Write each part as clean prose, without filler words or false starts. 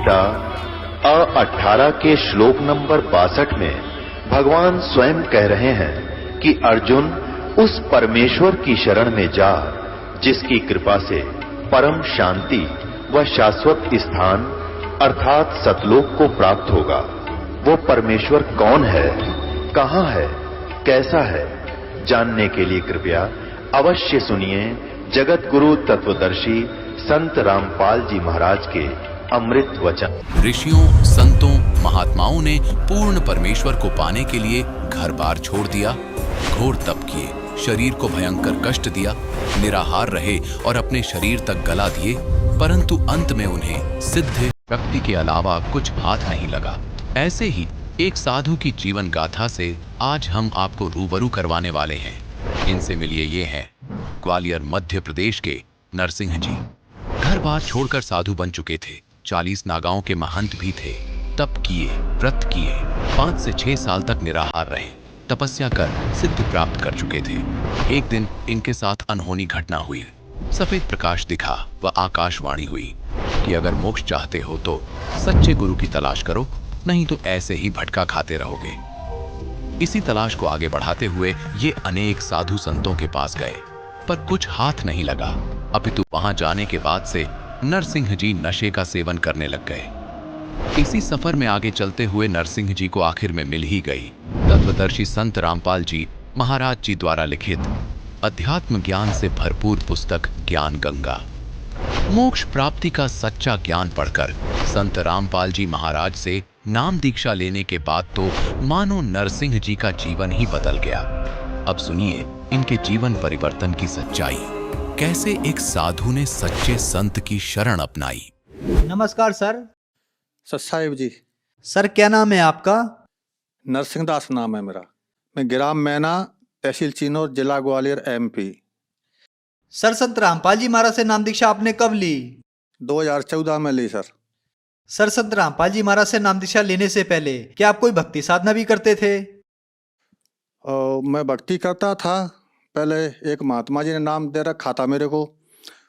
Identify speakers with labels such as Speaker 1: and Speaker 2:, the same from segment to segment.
Speaker 1: गीता 18 के श्लोक नंबर 62 में भगवान स्वयं कह रहे हैं कि अर्जुन उस परमेश्वर की शरण में जा जिसकी कृपा से परम शांति व शाश्वत स्थान अर्थात सतलोक को प्राप्त होगा। वो परमेश्वर कौन है, कहां है, कैसा है, जानने के लिए कृपया अवश्य सुनिए जगत गुरु तत्वदर्शी संत रामपाल जी महाराज के अमृत वचन।
Speaker 2: ऋषियों, संतों, महात्माओं ने पूर्ण परमेश्वर को पाने के लिए घर बार छोड़ दिया, घोर तप किए, शरीर को भयंकर कष्ट दिया, निराहार रहे और अपने शरीर तक गला दिए, परंतु अंत में उन्हें सिद्ध शक्ति के अलावा कुछ हाथ नहीं लगा। ऐसे ही एक साधु की जीवन गाथा से आज हम आपको रूबरू करवाने वाले हैं। इनसे मिलिए। ये हैं ग्वालियर मध्य प्रदेश के नरसिंह जी। घर बार छोड़कर साधु बन चुके थे। 40 नागाओं के महंत भी थे। तप किए, व्रत किए, 5 से 6 साल तक निराहार रहे, तपस्या कर सिद्धि प्राप्त कर चुके थे। एक दिन इनके साथ अनहोनी घटना हुई। सफेद प्रकाश दिखा व आकाशवाणी हुई कि अगर मोक्ष चाहते हो तो सच्चे गुरु की तलाश करो, नहीं तो ऐसे ही भटका खाते रहोगे। इसी तलाश को आगे बढ़ाते हुए ये अनेक साधु संतों के पास गए, पर कुछ हाथ नहीं लगा। अपितु वहां जाने के बाद से नरसिंह जी नशे का सेवन करने लग गए। इसी सफर में आगे चलते हुए नरसिंह जी को आखिर में मिल ही गई तत्वदर्शी संत रामपाल जी महाराज जी द्वारा लिखित अध्यात्म ज्ञान से भरपूर पुस्तक ज्ञान गंगा। मोक्ष प्राप्ति का सच्चा ज्ञान पढ़कर संत रामपाल जी महाराज से नाम दीक्षा लेने के बाद तो मानो नरसिंह जी का जीवन ही बदल गया। अब सुनिए इनके जीवन परिवर्तन की सच्चाई, कैसे एक साधु ने सच्चे संत की शरण अपनाई।
Speaker 3: नमस्कार सर।
Speaker 4: सत्साहिब जी।
Speaker 3: सर क्या नाम है आपका?
Speaker 4: नरसिंह दास नाम है मेरा। मैं ग्राम मैना, तहसील चिनौर, जिला ग्वालियर, MP।
Speaker 3: सर संत रामपाल जी महाराज से नाम दीक्षा आपने कब ली?
Speaker 4: 2014 में ली सर।
Speaker 3: सर संत रामपाल जी महाराज से नाम दीक्षा लेने से पहले क्या आप कोई भक्ति साधना भी करते थे?
Speaker 4: मैं भक्ति करता था। पहले एक महात्मा जी ने नाम दे रखा था मेरे को,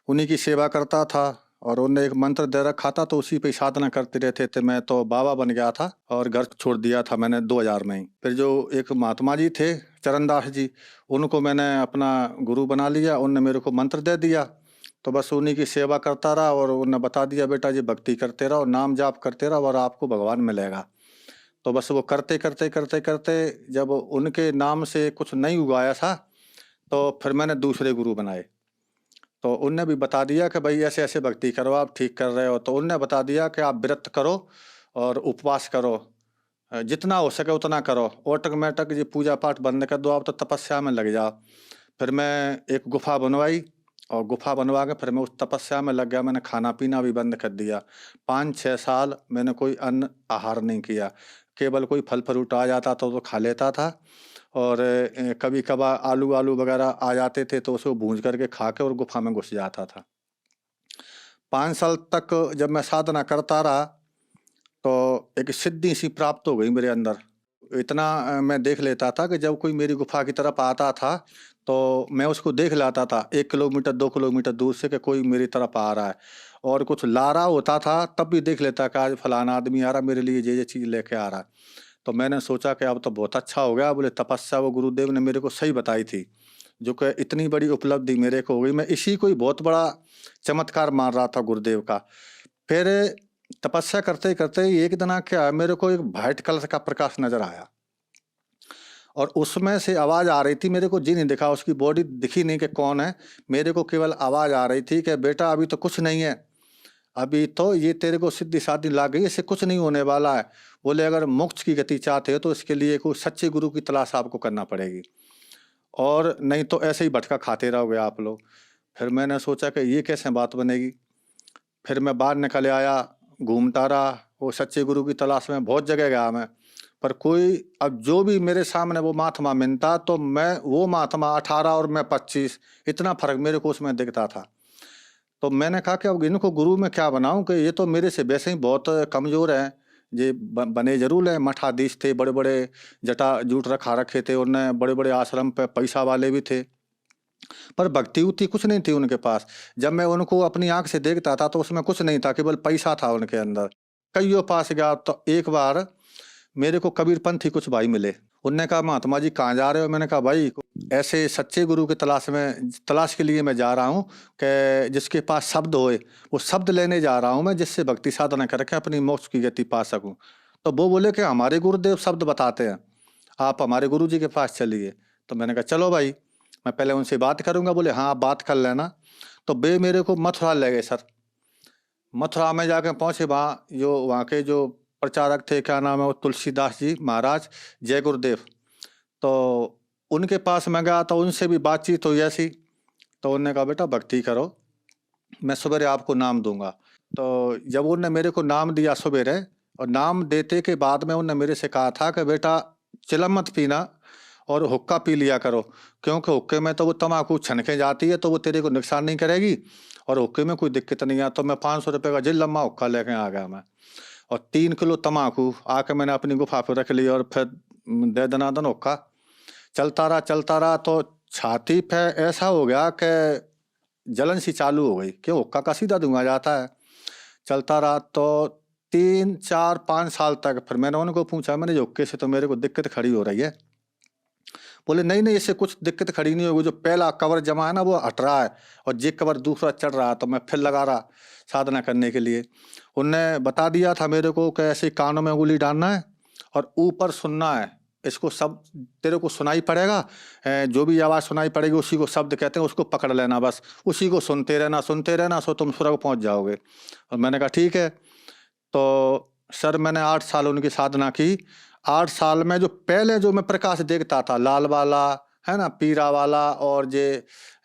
Speaker 4: उन्हीं की सेवा करता था और उन्होंने एक मंत्र दे रखा था तो उसी पे साधना करते रहते थे। मैं तो बाबा बन गया था और घर छोड़ दिया था मैंने 2000 में ही। फिर जो एक महात्मा जी थे चरणदास जी, उनको मैंने अपना गुरु बना लिया। उनने मेरे को मंत्र दे दिया तो बस उन्हीं की सेवा करता रहा और उन्होंने बता दिया बेटा जी भक्ति करते रहो, नाम जाप करते रहो और आपको भगवान मिलेगा। तो बस वो करते करते करते करते जब उनके नाम से कुछ नहीं हुआ ऐसा तो फिर मैंने दूसरे गुरु बनाए। तो उनने भी बता दिया कि भाई ऐसे ऐसे भक्ति करो, आप ठीक कर रहे हो। तो उनने बता दिया कि आप व्रत करो और उपवास करो, जितना हो सके उतना करो, ऑटोमेटिक ये पूजा पाठ बंद कर दो, आप तो तपस्या में लग जाओ। फिर मैं एक गुफा बनवाई और गुफा बनवा के फिर मैं उस तपस्या में लग गया। मैंने खाना पीना भी बंद कर दिया। 5-6 साल मैंने कोई अन्न आहार नहीं किया, केवल कोई फल फ्रूट आ जाता तो खा लेता था और कभी कभार आलू वगैरह आ जाते थे तो उसको भूंज करके खा के और गुफा में घुस जाता था। 5 साल तक जब मैं साधना करता रहा तो एक सिद्धि सी प्राप्त हो गई मेरे अंदर। इतना मैं देख लेता था कि जब कोई मेरी गुफा की तरफ आता था तो मैं उसको देख लाता था 1 किलोमीटर 2 किलोमीटर दूर से कि कोई मेरी तरफ आ रहा है, और कुछ ला रहा होता था तब भी देख लेता कि आज फलाना आदमी आ रहा, मेरे लिए ये चीज़ लेके आ रहा है। तो मैंने सोचा कि अब तो बहुत अच्छा हो गया। बोले तपस्या वो गुरुदेव ने मेरे को सही बताई थी, जो कि इतनी बड़ी उपलब्धि मेरे को हो गई। मैं इसी को ही बहुत बड़ा चमत्कार मान रहा था गुरुदेव का। फिर तपस्या करते करते एक दिन क्या मेरे को एक वाइट कलर का प्रकाश नजर आया और उसमें से आवाज़ आ रही थी। मेरे को जी नहीं दिखा, उसकी बॉडी दिखी नहीं कि कौन है, मेरे को केवल आवाज़ आ रही थी कि बेटा अभी तो कुछ नहीं है, अभी तो ये तेरे को सिद्धि साधी लाग गई, इससे कुछ नहीं होने वाला है। बोले अगर मोक्ष की गति चाहते हो तो इसके लिए कोई सच्चे गुरु की तलाश आपको करना पड़ेगी और नहीं तो ऐसे ही भटका खाते रहोगे आप लोग। फिर मैंने सोचा कि ये कैसे बात बनेगी। फिर मैं बाहर निकल आया, घूमता रहा, वो सच्चे गुरु की तलाश में बहुत जगह गया मैं, पर कोई अब जो भी मेरे सामने वो महात्मा मिलता तो मैं वो महात्मा 18 और मैं 25, इतना फर्क मेरे को उसमें दिखता था। तो मैंने कहा कि अब इनको गुरु में क्या बनाऊं कि ये तो मेरे से वैसे ही बहुत कमज़ोर हैं। ये बने जरूर है, मठाधीश थे, बड़े बड़े जटा जूट रखा रखे थे, उनने बड़े बड़े आश्रम पे पैसा वाले भी थे, पर भक्ति उतनी कुछ नहीं थी उनके पास। जब मैं उनको अपनी आंख से देखता था तो उसमें कुछ नहीं था, केवल पैसा था उनके अंदर। कईयों पास गया तो एक बार मेरे को कबीरपंथी कुछ भाई मिले। उनने कहा महात्मा जी कहाँ जा रहे हो? मैंने कहा भाई ऐसे सच्चे गुरु की तलाश के लिए मैं जा रहा हूँ कि जिसके पास शब्द होए, वो शब्द लेने जा रहा हूँ मैं, जिससे भक्ति साधना करके अपनी मोक्ष की गति पा सकूँ। तो वो बोले कि हमारे गुरुदेव शब्द बताते हैं, आप हमारे गुरु जी के पास चलिए। तो मैंने कहा चलो भाई, मैं पहले उनसे बात करूंगा। बोले हाँ, आप बात कर लेना। तो वे मेरे को मथुरा ले गए सर। मथुरा में जाके पहुंचे, वहाँ के जो प्रचारक थे, क्या नाम है वो, तुलसीदास जी महाराज, जय गुरुदेव। तो उनके पास मैं गया तो उनसे भी बातचीत हुई ऐसी। तो उन्होंने कहा बेटा भक्ति करो, मैं सवेरे आपको नाम दूंगा। तो जब उन्होंने मेरे को नाम दिया सवेरे, और नाम देते के बाद में उन्होंने मेरे से कहा था कि बेटा चिलम मत पीना और हुक्का पी लिया करो, क्योंकि हुक्के में तो वो तम्बाकू छनके जाती है, तो वो तेरे को नुकसान नहीं करेगी, और हुक्के में कोई दिक्कत नहीं है। तो मैं 500 रुपये का जिल लम्बा हुक्का लेके आ गया मैं, और 3 किलो तम्बाकू आके मैंने अपनी गुफा पे रख ली, और फिर दे दनादन हुक्का चलता रहा। तो छाती पे ऐसा हो गया कि जलन सी चालू हो गई, क्यों हुक्का का सीधा धुआं जाता है। चलता रहा तो 3, 4, 5 साल तक। फिर मैंने उनको पूछा, मैंने हुक्के से तो मेरे को दिक्कत खड़ी हो रही है। बोले नहीं, इससे कुछ दिक्कत खड़ी नहीं होगी, जो पहला कवर जमा है ना वो हट रहा है, और जे कवर दूसरा चढ़ रहा है। तो मैं फिर लगा रहा साधना करने के लिए। उनने बता दिया था मेरे को कि ऐसे कानों में उंगली डालना है और ऊपर सुनना है, इसको सब तेरे को सुनाई पड़ेगा, जो भी आवाज़ सुनाई पड़ेगी उसी को शब्द कहते हैं, उसको पकड़ लेना, बस उसी को सुनते रहना, सो तुम स्वर्ग पहुंच जाओगे। और मैंने कहा ठीक है। तो सर मैंने 8 साल उनकी साधना की। 8 साल में जो पहले जो मैं प्रकाश देखता था, लाल वाला है ना, पीरा वाला और जे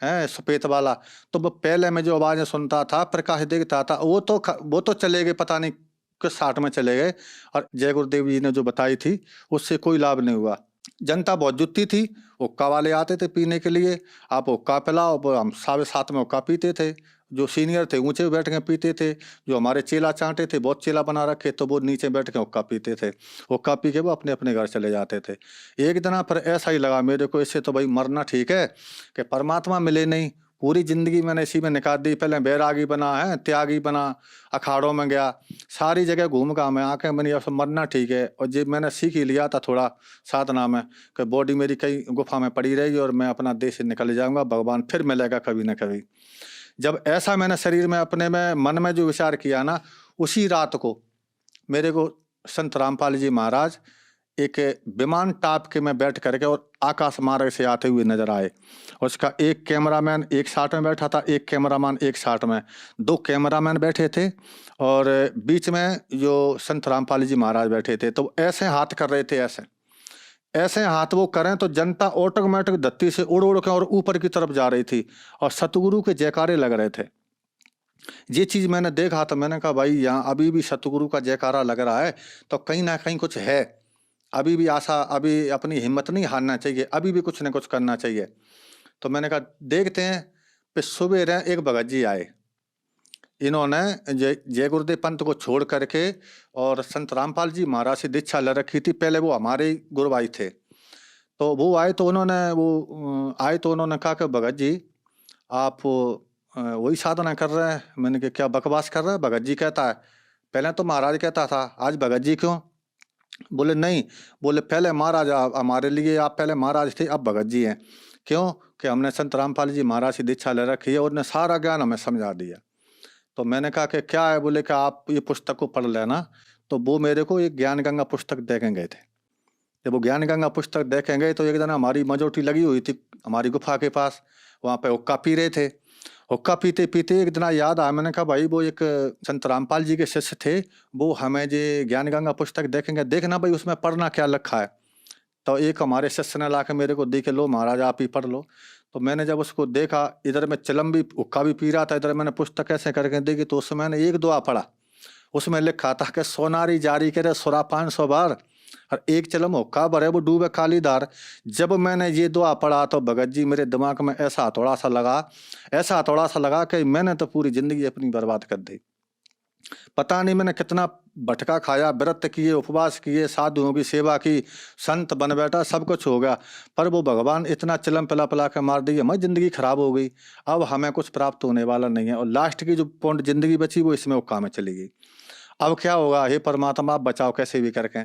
Speaker 4: है सफेद वाला, तो वो पहले मैं जो आवाज़ें सुनता था, प्रकाश देखता था, वो तो चले गए, पता नहीं किस 60 में चले गए। और जय गुरुदेव जी ने जो बताई थी उससे कोई लाभ नहीं हुआ। जनता बहुत जुटती थी, हुक्का वाले आते थे पीने के लिए, आप हुक्का पिलाओ, हम 7:30 में हुक्का पीते थे। जो सीनियर थे ऊंचे बैठ के पीते थे, जो हमारे चेला चांटे थे, बहुत चेला बना रखे, तो वो नीचे बैठ के हुक्का पीते थे। हुक्का पी के वो अपने अपने घर चले जाते थे। एक दिन पर ऐसा ही लगा मेरे को, इससे तो भाई मरना ठीक है, कि परमात्मा मिले नहीं। पूरी जिंदगी मैंने इसी में निकाल दी। पहले बैरागी बना है, त्यागी बना, अखाड़ों में गया, सारी जगह घूम का मैं आके मैंने अब मरना ठीक है। और जब मैंने सीख ही लिया था थोड़ा साधना में कि बॉडी मेरी कई गुफा में पड़ी रहेगी और मैं अपना देश से निकल जाऊंगा, भगवान फिर मिलेगा कभी ना कभी। जब ऐसा मैंने शरीर में अपने में मन में जो विचार किया ना, उसी रात को मेरे को संत रामपाल जी महाराज एक विमान टाप के में बैठ करके और आकाश मार्ग से आते हुए नजर आए। उसका एक कैमरामैन एक साथ में बैठा था, एक कैमरामैन एक साथ में, 2 कैमरामैन बैठे थे, और बीच में जो संत रामपाल जी महाराज बैठे थे। तो ऐसे हाथ कर रहे थे, ऐसे हाथ वो करें तो जनता ऑटोमेटिक धरती से उड़ उड़ के और ऊपर की तरफ जा रही थी, और सतगुरु के जयकारे लग रहे थे। ये चीज मैंने देखा तो मैंने कहा भाई यहाँ अभी भी सतगुरु का जयकारा लग रहा है, तो कहीं ना कहीं कुछ है, अभी भी आशा, अभी अपनी हिम्मत नहीं हारना चाहिए, अभी भी कुछ न कुछ करना चाहिए। तो मैंने कहा देखते हैं। फिर सुबह एक भगत जी आए, इन्होंने जय गुरुदेव पंथ को छोड़ करके और संत रामपाल जी महाराज से दीक्षा ले रखी थी। पहले वो हमारे गुरु भाई थे, तो वो आए तो उन्होंने कहा कि भगत जी आप वही साधना कर रहे हैं। मैंने कहा क्या बकवास कर रहे हैं? भगत जी कहता है, पहले तो महाराज कहता था, आज भगत जी क्यों? बोले नहीं, बोले पहले महाराज हमारे लिए आप पहले महाराज थे, अब भगत जी हैं। क्यों? कि हमने संत रामपाल जी महाराज से दीक्षा ले रखी है और उन्हें सारा ज्ञान हमें समझा दिया। तो मैंने कहा कि क्या है? बोले कि आप ये पुस्तक को पढ़ लेना। तो वो मेरे को एक ज्ञान गंगा पुस्तक देखें गए थे। जब वो ज्ञान गंगा पुस्तक देखें गए तो एक दिन हमारी मजोटी लगी हुई थी हमारी गुफा के पास, वहाँ पे हुक्का पी रहे थे। हुक्का पीते पीते एक दिन याद आया, मैंने कहा भाई वो एक संत रामपाल जी के शिष्य थे, वो हमें जो ज्ञान गंगा पुस्तक देखेंगे, देखना भाई उसमें पढ़ना क्या लिखा है। तो एक हमारे शिष्य ने ला के मेरे को दे के, लो महाराज आप ही पढ़ लो। तो मैंने जब उसको देखा, इधर मैं चिलम भी हुक्का भी पी रहा था, इधर मैंने पुस्तक ऐसे करके देखी, तो उसमें मैंने एक दुआ पढ़ा, उसमें लिखा था कि सोनारी जारी करे सुरा 500 बार, और एक चिलम हुक्का भरे वो डूबे काली धार। जब मैंने ये दुआ पढ़ा तो भगत जी मेरे दिमाग में ऐसा हथौड़ा सा लगा कि मैंने तो पूरी जिंदगी अपनी बर्बाद कर दी। पता नहीं मैंने कितना भटका खाया, व्रत किए, उपवास किए, साधुओं की सेवा की, संत बन बैठा, सब कुछ हो गया, पर वो भगवान इतना चिलम पिला के मार दी, हमारी जिंदगी खराब हो गई। अब हमें कुछ प्राप्त होने वाला नहीं है, और लास्ट की जो पौंड जिंदगी बची वो इसमें हुक्का में चली गई। अब क्या होगा, हे परमात्मा आप बचाओ कैसे भी करके।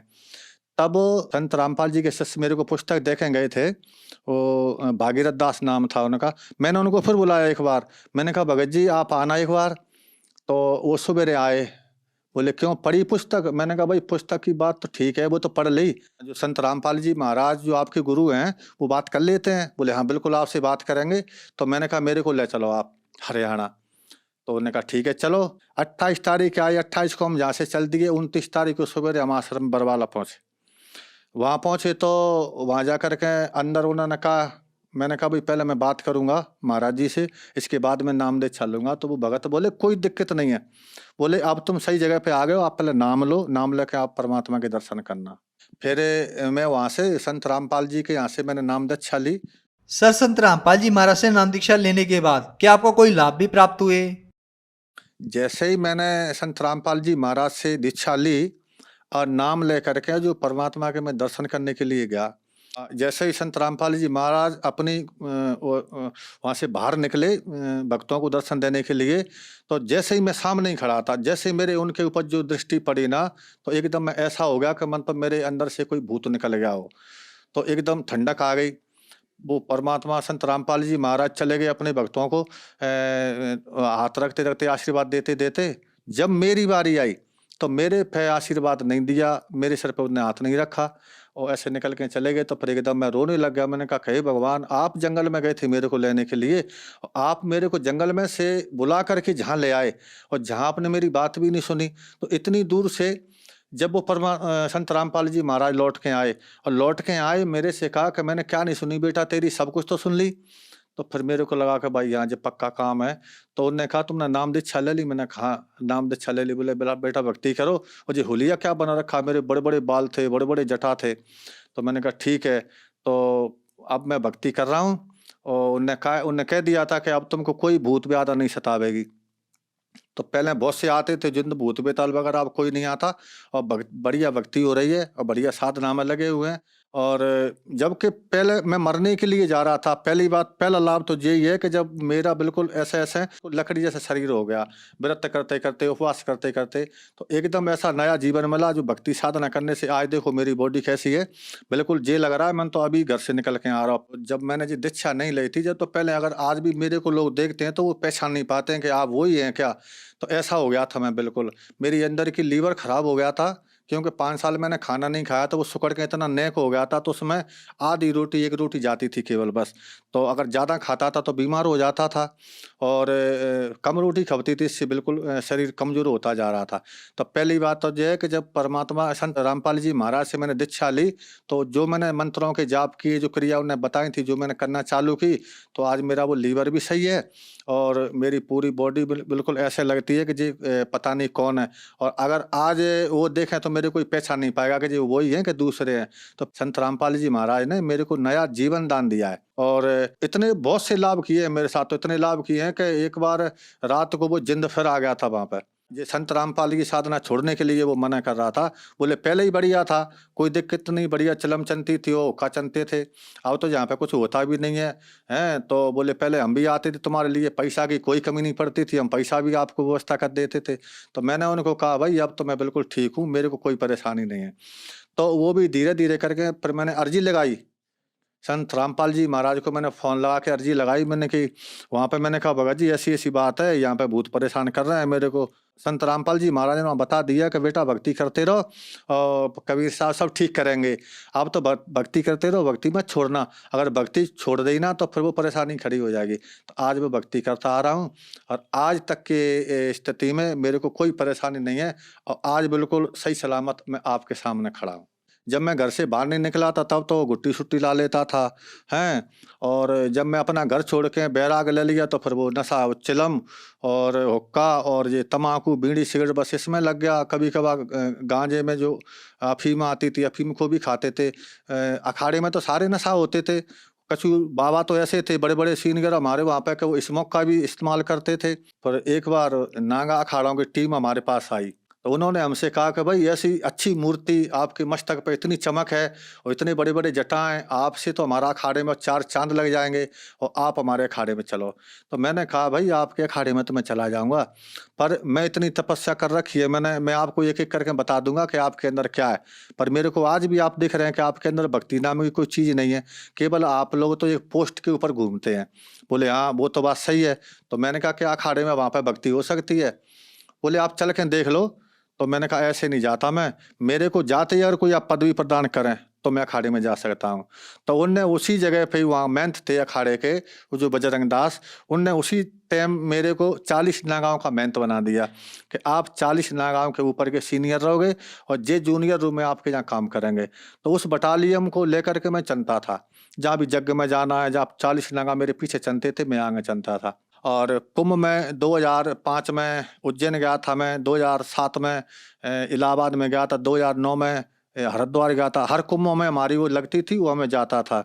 Speaker 4: तब संत रामपाल जी के शिष्य मेरे को पुस्तक देखे गए थे, वो भागीरथ दास नाम था उनका। मैंने उनको फिर बुलाया एक बार, मैंने कहा भगत जी आप आना एक बार। तो वो सवेरे आए, बोले क्यों पढ़ी पुस्तक? मैंने कहा भाई पुस्तक की बात तो ठीक है, वो तो पढ़ ली, जो संत रामपाल जी महाराज जो आपके गुरु हैं वो बात कर लेते हैं। बोले हाँ बिल्कुल आपसे बात करेंगे। तो मैंने कहा मेरे को ले चलो आप हरियाणा। तो उन्होंने कहा ठीक है चलो। 28 तारीख आई, 28 को हम यहाँ से चल दिए। 29 तारीख को सवेरे हम आश्रम बरवाला पहुंचे। वहाँ पहुंचे तो वहाँ जा कर के अंदर उन्होंने कहा, मैंने कहा भाई पहले मैं बात करूंगा महाराज जी से, इसके बाद मैं नाम दे चलूंगा। तो वो भगत बोले कोई दिक्कत नहीं है, बोले अब तुम सही जगह पे आ गए हो, आप पहले नाम लो, नाम लेके आप परमात्मा के दर्शन करना। फिर मैं वहाँ से संत रामपाल जी के यहाँ से मैंने नाम दीक्षा ली।
Speaker 3: सर, संत रामपाल जी महाराज से नाम दीक्षा लेने के बाद क्या आपको कोई लाभ भी प्राप्त हुए?
Speaker 4: जैसे ही मैंने संत रामपाल जी महाराज से दीक्षा ली और नाम लेकर के जो परमात्मा के मैं दर्शन करने के लिए गया, जैसे ही संत रामपाल जी महाराज अपनी वहाँ से बाहर निकले भक्तों को दर्शन देने के लिए, तो जैसे ही मैं सामने ही खड़ा था, जैसे ही मेरे उनके ऊपर जो दृष्टि पड़ी ना, तो एकदम मैं ऐसा हो गया कि मन पर मेरे अंदर से कोई भूत निकल गया हो। तो एकदम ठंडक आ गई। वो परमात्मा संत रामपाल जी महाराज चले गए अपने भक्तों को हाथ रखते रखते आशीर्वाद देते देते। जब मेरी बारी आई तो मेरे पे आशीर्वाद नहीं दिया, मेरे सर पे उन्होंने हाथ नहीं रखा और ऐसे निकल के चले गए। तो फिर एकदम मैं रोने लग गया। मैंने कहा हे भगवान, आप जंगल में गए थे मेरे को लेने के लिए, आप मेरे को जंगल में से बुला करके जहाँ ले आए और जहाँ आपने मेरी बात भी नहीं सुनी। तो इतनी दूर से जब वो संत रामपाल जी महाराज लौट के आए और लौट के आए मेरे से कहा कि मैंने क्या नहीं सुनी बेटा तेरी, सब कुछ तो सुन ली। तो फिर मेरे को लगा कि भाई यहाँ जब पक्का काम है। तो उन्होंने कहा तुमने नाम दीक्षा ले ली? मैंने कहा नाम दीक्षा ले ली। बोले बेटा भक्ति करो। और जी हुलिया क्या बना रखा, मेरे बड़े बड़े बाल थे, बड़े बड़े जटा थे। तो मैंने कहा ठीक है, तो अब मैं भक्ति कर रहा हूँ। और उन्होंने कह दिया था कि अब तुमको कोई भूत ब्यादा नहीं सतावेगी। तो पहले बहुत से आते थे जिन भूत बेताल वगैरह, अब कोई नहीं आता और बढ़िया भक्ति हो रही है और बढ़िया साधना में लगे हुए हैं। और जबकि पहले मैं मरने के लिए जा रहा था, पहला लाभ तो यही है कि जब मेरा बिल्कुल ऐसे ऐसे लकड़ी जैसा शरीर हो गया, व्रत करते करते उपवास करते करते, तो एकदम ऐसा नया जीवन मिला जो भक्ति साधना करने से। आज देखो मेरी बॉडी कैसी है, बिल्कुल ये लग रहा है मैं तो अभी घर से निकल के आ रहा हूँ। जब मैंने जी दीक्षा नहीं ली थी जब, तो पहले अगर आज भी मेरे को लोग देखते हैं तो वो पहचान नहीं पाते हैं कि आप वही हैं क्या। तो ऐसा हो गया था मैं बिल्कुल, मेरी अंदर की लीवर खराब हो गया था क्योंकि 5 साल मैंने खाना नहीं खाया। तो वो सुकड़ के इतना नेक हो गया था, तो उसमें आधी रोटी एक रोटी जाती थी केवल बस। तो अगर ज़्यादा खाता था तो बीमार हो जाता था और कम रोटी खपती थी, इससे बिल्कुल शरीर कमज़ोर होता जा रहा था। तो पहली बात तो यह है कि जब परमात्मा संत रामपाल जी महाराज से मैंने दीक्षा ली, तो जो मैंने मंत्रों के जाप किए, जो क्रिया उन्हें बताई थी, जो मैंने करना चालू की, तो आज मेरा वो लीवर भी सही है और मेरी पूरी बॉडी बिल्कुल ऐसे लगती है कि जी पता नहीं कौन है। और अगर आज वो देखें तो मेरे कोई पहचान नहीं पाएगा कि जी वही हैं कि दूसरे हैं। तो संत रामपाल जी महाराज ने मेरे को नया जीवन दान दिया है और इतने बहुत से लाभ किए हैं मेरे साथ। तो इतने लाभ किए हैं कि एक बार रात को वो जिंद फिर आ गया था वहां पर। ये संत रामपाल की साधना छोड़ने के लिए वो मना कर रहा था। बोले पहले ही बढ़िया था, कोई दिक्कत नहीं, बढ़िया चलम चलती थी, वो का चलते थे। अब तो यहाँ पे कुछ होता भी नहीं है, हैं। तो बोले पहले हम भी आते थे तुम्हारे लिए, पैसा की कोई कमी नहीं पड़ती थी, हम पैसा भी आपको व्यवस्था कर देते थे। तो मैंने उनको कहा भाई अब तो मैं बिल्कुल ठीक हूँ, मेरे को कोई परेशानी नहीं है। तो वो भी धीरे धीरे करके फिर मैंने अर्जी लगाई संत रामपाल जी महाराज को। मैंने फोन लगा के अर्जी लगाई मैंने कि वहाँ पे मैंने कहा भगत जी ऐसी ऐसी बात है, यहाँ पे भूत परेशान कर रहे हैं मेरे को। संत रामपाल जी महाराज ने वहाँ बता दिया कि बेटा भक्ति करते रहो और कबीर साहब सब ठीक करेंगे। आप तो भक्ति करते रहो, भक्ति मत छोड़ना। अगर भक्ति छोड़ देना ना तो फिर वो परेशानी खड़ी हो जाएगी। तो आज मैं भक्ति करता आ रहा हूँ और आज तक के स्थिति में मेरे को कोई परेशानी नहीं है और आज बिल्कुल सही सलामत मैं आपके सामने खड़ा हूँ। जब मैं घर से बाहर नहीं निकला था तब तो गुट्टी सुट्टी ला लेता था, हैं। और जब मैं अपना घर छोड़ के बैराग ले लिया तो फिर वो नशा, वो चिलम और हुक्का और ये तम्बाकू बीड़ी सिगरेट बस इसमें लग गया। कभी कभार गांजे में जो अफीम आती थी, अफीम को भी खाते थे। अखाड़े में तो सारे नशा होते थे। कछु बाबा तो ऐसे थे बड़े बड़े सीनियर हमारे वहाँ पे कि वो स्मोक का भी इस्तेमाल करते थे। पर एक बार नागा अखाड़ों की टीम हमारे पास आई तो उन्होंने हमसे कहा कि भाई ऐसी अच्छी मूर्ति, आपके मस्तक पे इतनी चमक है और इतने बड़े बड़े जटाएं, आपसे तो हमारा अखाड़े में 4 चांद लग जाएंगे और आप हमारे अखाड़े में चलो। तो मैंने कहा भाई आपके अखाड़े में तो मैं चला जाऊंगा, पर मैं इतनी तपस्या कर रखी है मैं आपको एक एक करके बता दूंगा कि आपके अंदर क्या है। पर मेरे को आज भी आप दिख रहे हैं कि आपके अंदर भक्ति नाम की कोई चीज़ नहीं है, केवल आप लोग तो एक पोस्ट के ऊपर घूमते हैं। बोले हाँ वो तो बात सही है। तो मैंने कहा कि अखाड़े में वहाँ पर भक्ति हो सकती है? बोले आप चल के देख लो। तो मैंने कहा ऐसे नहीं जाता मैं, मेरे को जाते ही अगर कोई आप पदवी प्रदान करें तो मैं अखाड़े में जा सकता हूँ। तो उनने उसी जगह पे वहाँ मेंथ थे अखाड़े के, वो जो बजरंग दास, उनने उसी टाइम मेरे को 40 नागांव का मेंथ बना दिया कि आप 40 नागांव के ऊपर के सीनियर रहोगे और जे जूनियर रूम में आपके यहाँ काम करेंगे। तो उस बटालियन को लेकर के मैं चलता था, जहाँ भी यज्ञ में जाना है, जहाँ 40 नागा मेरे पीछे चलते थे, मैं आगे चलता था। और कुंभ में 2005 में उज्जैन गया था मैं, 2007 में इलाहाबाद में गया था, 2009 में हरिद्वार गया था। हर कुंभ में हमारी वो लगती थी, वो हमें जाता था।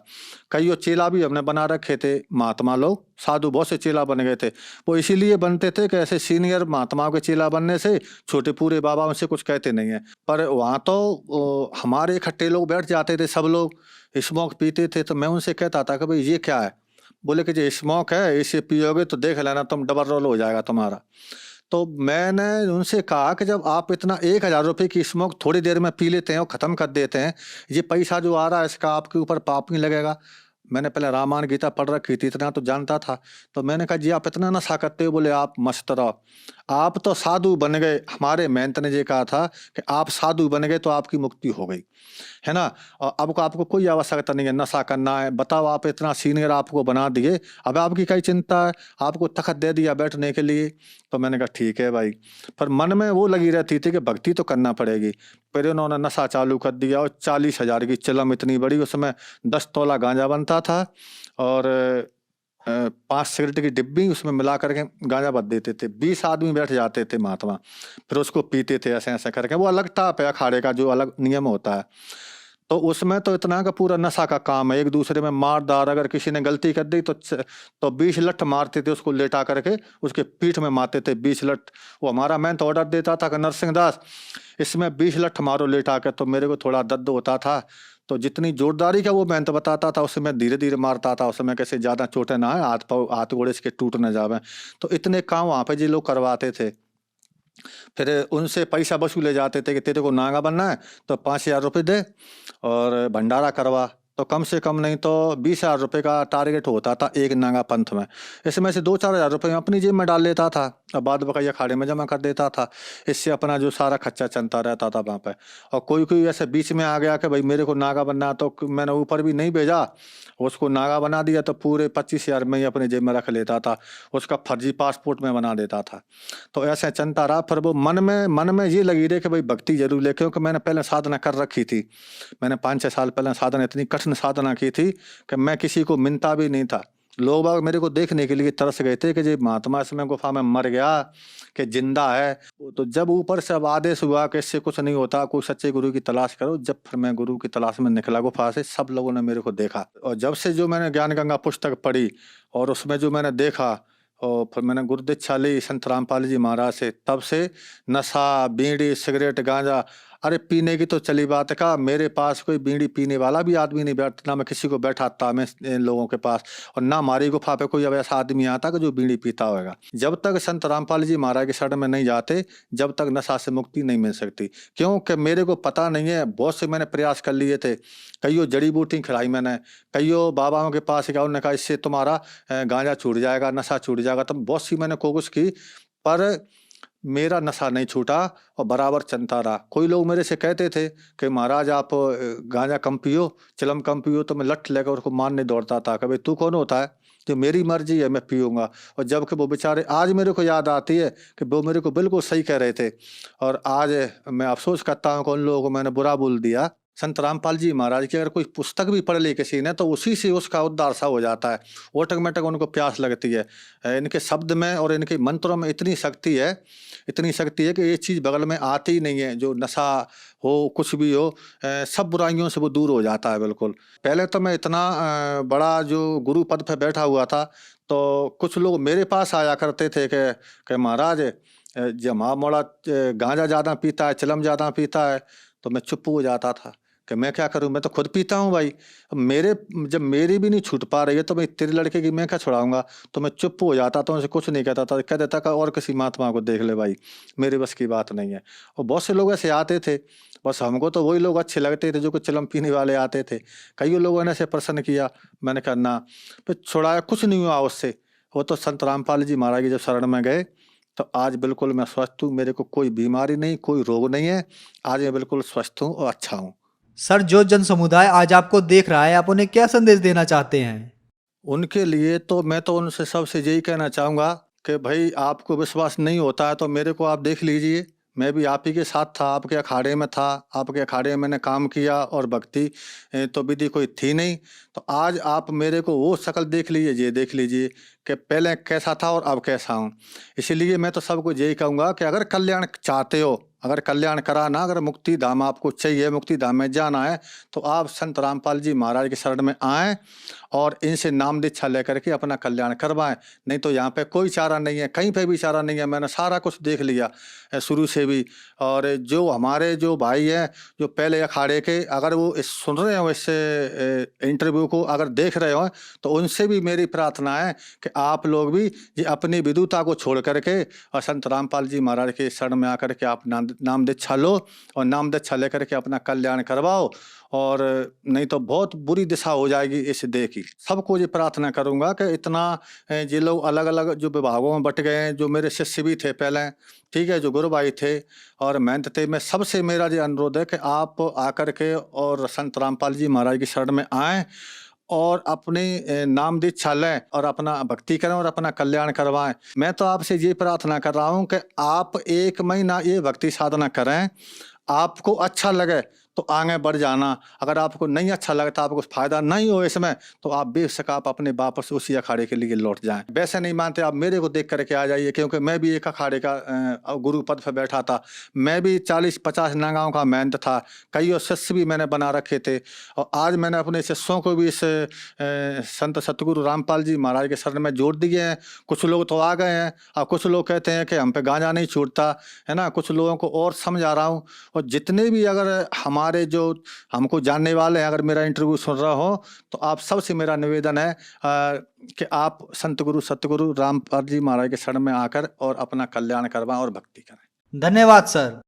Speaker 4: कई वो चेला भी हमने बना रखे थे, महात्मा लोग, साधु बहुत से चेला बन गए थे। वो इसीलिए बनते थे कि ऐसे सीनियर महात्माओं के चेला बनने से छोटे पूरे बाबा उनसे कुछ कहते नहीं है। पर वहाँ तो हमारे इकट्ठे लोग बैठ जाते थे, सब लोग स्मोक पीते थे। तो मैं उनसे कहता था कि भाई ये क्या है? बोले कि जो स्मोक है इसे पियोगे तो देख लेना तुम डबल रोल हो जाएगा तुम्हारा। तो मैंने उनसे कहा कि जब आप इतना 1000 रुपये की स्मोक थोड़ी देर में पी लेते हैं और ख़त्म कर देते हैं, ये पैसा जो आ रहा है इसका आपके ऊपर पाप नहीं लगेगा? मैंने पहले रामायण गीता पढ़ रखी थी, इतना तो जानता था। तो मैंने कहा जी आप इतना नशा करते हो? बोले आप मस्त रहो, आप तो साधु बन गए। हमारे महंत ने ये कहा था कि आप साधु बन गए तो आपकी मुक्ति हो गई, है ना। और अब को आपको कोई आवश्यकता नहीं है नशा करना है। बताओ आप इतना सीनियर आपको बना दिए, अब आपकी क्या चिंता है? आपको तखत दे दिया बैठने के लिए। तो मैंने कहा ठीक है भाई, पर मन में वो लगी रहती थी कि भक्ति तो करना पड़ेगी। फिर उन्होंने नशा चालू कर दिया और 40,000 की चिलम इतनी बड़ी, उसमें 10 तोला गांजा बनता था और 5 सिगरेट की डिब्बी उसमें मिला करके गांजा भर देते थे। 20 आदमी बैठ जाते थे महात्मा, फिर उसको पीते थे ऐसे ऐसे करके। वो अलग टाप है अखाड़े का, जो अलग नियम होता है। तो उसमें तो इतना का पूरा नशा का काम है, एक दूसरे में मार दार। अगर किसी ने गलती कर दी तो 20 लठ मारते थे, उसको लेटा करके उसके पीठ में मारते थे 20 लठ। वो हमारा मैं तो ऑर्डर देता था कि नरसिंह दास इसमें 20 लठ मारो लेटा कर। तो मेरे को थोड़ा दर्द होता था, तो जितनी जोरदारी का वो मेहनत बताता था उससे मैं धीरे धीरे मारता था। उसमें कैसे ज़्यादा चोटें ना है, हाथ गोड़े इसके टूट न जावे। तो इतने काम वहाँ पे जी लोग करवाते थे। फिर उनसे पैसा वसूले जाते थे कि तेरे को नागा बनना है तो 5,000 रुपये दे और भंडारा करवा। तो कम से कम नहीं तो 20,000 रुपये का टारगेट होता था एक नागा पंथ में। इसमें से 2-4 हज़ार रुपये अपनी जेब में डाल लेता था और बाद बकाया अखाड़े में जमा कर देता था। इससे अपना जो सारा खर्चा चलता रहता था वहाँ पे। और कोई कोई ऐसे बीच में आ गया कि भाई मेरे को नागा बनना, तो मैंने ऊपर भी नहीं भेजा, उसको नागा बना दिया तो पूरे 25,000 में ही अपने जेब में रख लेता था, उसका फर्जी पासपोर्ट में बना देता था। तो ऐसे चलता रहा। फिर वो मन में ये लगी रही कि भाई भक्ति जरूर ले, क्योंकि मैंने पहले साधना कर रखी थी। मैंने 5-6 साल पहले साधना, इतनी कठिन साधना की थी कि मैं किसी को मिलता भी नहीं था। लोग बाग मेरे को देखने के लिए तरस गए थे कि जी महात्मा इसमें गुफा में मर गया कि जिंदा है। तो जब ऊपर से अब आदेश हुआ कि इससे कुछ नहीं होता, कोई सच्चे गुरु की तलाश करो, जब फिर मैं गुरु की तलाश में निकला गुफा से, सब लोगों ने मेरे को देखा। और जब से जो मैंने ज्ञान गंगा पुस्तक पढ़ी और उसमें जो मैंने देखा और फिर मैंने गुरु दीक्षा ली संत रामपाल जी महाराज से, तब से नशा, बीड़ी, सिगरेट, गांजा, अरे पीने की तो चली बात है। का मेरे पास कोई बीड़ी पीने वाला भी आदमी नहीं बैठता, ना मैं किसी को बैठाता मैं इन लोगों के पास, और ना हमारी गुफा पे कोई अब ऐसा आदमी आता कि जो बीड़ी पीता होगा। जब तक संत रामपाल जी महाराज के शरण में नहीं जाते, जब तक नशा से मुक्ति नहीं मिल सकती। क्योंकि मेरे को पता नहीं है, बहुत से मैंने प्रयास कर लिए थे, कईयों जड़ी बूटी खिलाई मैंने, कईयों बाबाओं के पास गया, उन्होंने कहा इससे तुम्हारा गांजा छूट जाएगा, नशा छूट जाएगा। तब बहुत सी मैंने कोशिश की, पर मेरा नशा नहीं छूटा और बराबर चलता रहा। कोई लोग मेरे से कहते थे कि महाराज आप गांजा कम पियो, चिलम कम पियो, तो मैं लठ लेकर उसको मारने दौड़ता था। कभी तू कौन होता है, जो मेरी मर्जी है मैं पीऊँगा। और जबकि वो बेचारे, आज मेरे को याद आती है कि वो मेरे को बिल्कुल सही कह रहे थे, और आज मैं अफसोस करता हूँ कि उन लोगों को मैंने बुरा बोल दिया। संत रामपाल जी महाराज की अगर कोई पुस्तक भी पढ़ ली किसी ने, तो उसी से उसका उद्धार सा हो जाता है। ऑटोमेटिक उनको प्यास लगती है। इनके शब्द में और इनके मंत्रों में इतनी शक्ति है कि ये चीज़ बगल में आती ही नहीं है। जो नशा हो, कुछ भी हो, सब बुराइयों से वो दूर हो जाता है बिल्कुल। पहले तो मैं इतना बड़ा जो गुरु पद पे बैठा हुआ था, तो कुछ लोग मेरे पास आया करते थे कि महाराज जब माँ मोड़ा गांजा ज़्यादा पीता है, चिलम ज़्यादा पीता है, तो मैं चुप हो जाता था कि मैं क्या करूं, मैं तो खुद पीता हूं भाई। जब मेरी भी नहीं छूट पा रही है तो मैं तेरे लड़के की मैं क्या छुड़ाऊंगा। तो मैं चुप हो जाता था, उनसे कुछ नहीं कहता था, कह देता कि और किसी महात्मा को देख ले भाई, मेरे बस की बात नहीं है। और बहुत से लोग ऐसे आते थे, बस हमको तो वही लोग अच्छे लगते थे जो कुछ चिलम पीने वाले आते थे। कई लोगों ने ऐसे प्रश्न किया, मैंने कहा ना, फिर छुड़ाया, कुछ नहीं हुआ उससे। वो तो संत रामपाल जी महाराज की जब शरण में गए तो आज बिल्कुल मैं स्वस्थ हूँ, मेरे को कोई बीमारी नहीं, कोई रोग नहीं है, आज मैं बिल्कुल स्वस्थ हूँ और अच्छा हूँ।
Speaker 3: सर, जो जन समुदाय आज आपको देख रहा है, आप उन्हें क्या संदेश देना चाहते हैं?
Speaker 4: उनके लिए तो मैं तो उनसे सबसे यही कहना चाहूँगा कि भाई आपको विश्वास नहीं होता है तो मेरे को आप देख लीजिए, मैं भी आप ही के साथ था, आपके अखाड़े में था, आपके अखाड़े में मैंने काम किया, और भक्ति तो विधि कोई थी नहीं। तो आज आप मेरे को वो शक्ल देख लीजिए, ये देख लीजिए कि पहले कैसा था और अब कैसा हूँ। इसीलिए मैं तो सबको यही कहूँगा कि अगर कल्याण चाहते हो, अगर कल्याण कराना, अगर मुक्ति धाम आपको चाहिए, मुक्ति धाम में जाना है, तो आप संत रामपाल जी महाराज के शरण में आएँ और इनसे नाम दीक्षा लेकर के अपना कल्याण करवाएं। नहीं तो यहाँ पे कोई चारा नहीं है, कहीं पे भी चारा नहीं है। मैंने सारा कुछ देख लिया शुरू से भी। और जो हमारे जो भाई हैं जो पहले अखाड़े के, अगर वो सुन रहे हो इस इंटरव्यू को, अगर देख रहे हो, तो उनसे भी मेरी प्रार्थना है कि आप लोग भी ये अपनी विदुता को छोड़ करके और संत रामपाल जी महाराज के शरण में आकर के आप नाम दीक्षा लो और नाम दीक्षा लेकर के अपना कल्याण करवाओ। और नहीं तो बहुत बुरी दिशा हो जाएगी इस देह की। सबको ये प्रार्थना करूंगा कि इतना ये लोग अलग अलग जो विभागों में बट गए हैं, जो मेरे शिष्य भी थे पहले, ठीक है, जो गुरु भाई थे और महंत थे, मैं सबसे मेरा ये अनुरोध है कि आप आकर के और संत रामपाल जी महाराज की शरण में आएँ और अपनी नाम दीक्षा लें और अपना भक्ति करें और अपना कल्याण करवाएं। मैं तो आपसे ये प्रार्थना कर रहा हूं कि आप 1 महीना ये भक्ति साधना करें, आपको अच्छा लगे तो आगे बढ़ जाना, अगर आपको नहीं अच्छा लगता, आपको फायदा नहीं हो इसमें, तो आप बेशक आप अपने वापस उसी अखाड़े के लिए लौट जाएं। वैसे नहीं मानते आप मेरे को देख करके आ जाइए, क्योंकि मैं भी एक अखाड़े का गुरु पद पर बैठा था। मैं भी 40-50 नगांव का महंत था, कई शिष्य भी मैंने बना रखे थे। और आज मैंने अपने शिष्यों को भी इस संत सतगुरु रामपाल जी महाराज के शरण में जोड़ दिए हैं। कुछ लोग तो आ गए हैं और कुछ लोग कहते हैं कि हम पे गांजा नहीं छूटता है ना। कुछ लोगों को और समझा रहा हूँ। और जितने भी अगर हमारे जो हमको जानने वाले हैं, अगर मेरा इंटरव्यू सुन रहा हो, तो आप सबसे मेरा निवेदन है कि आप संत गुरु सतगुरु रामपाल जी महाराज के शरण में आकर और अपना कल्याण करवाएं और भक्ति करें।
Speaker 3: धन्यवाद सर।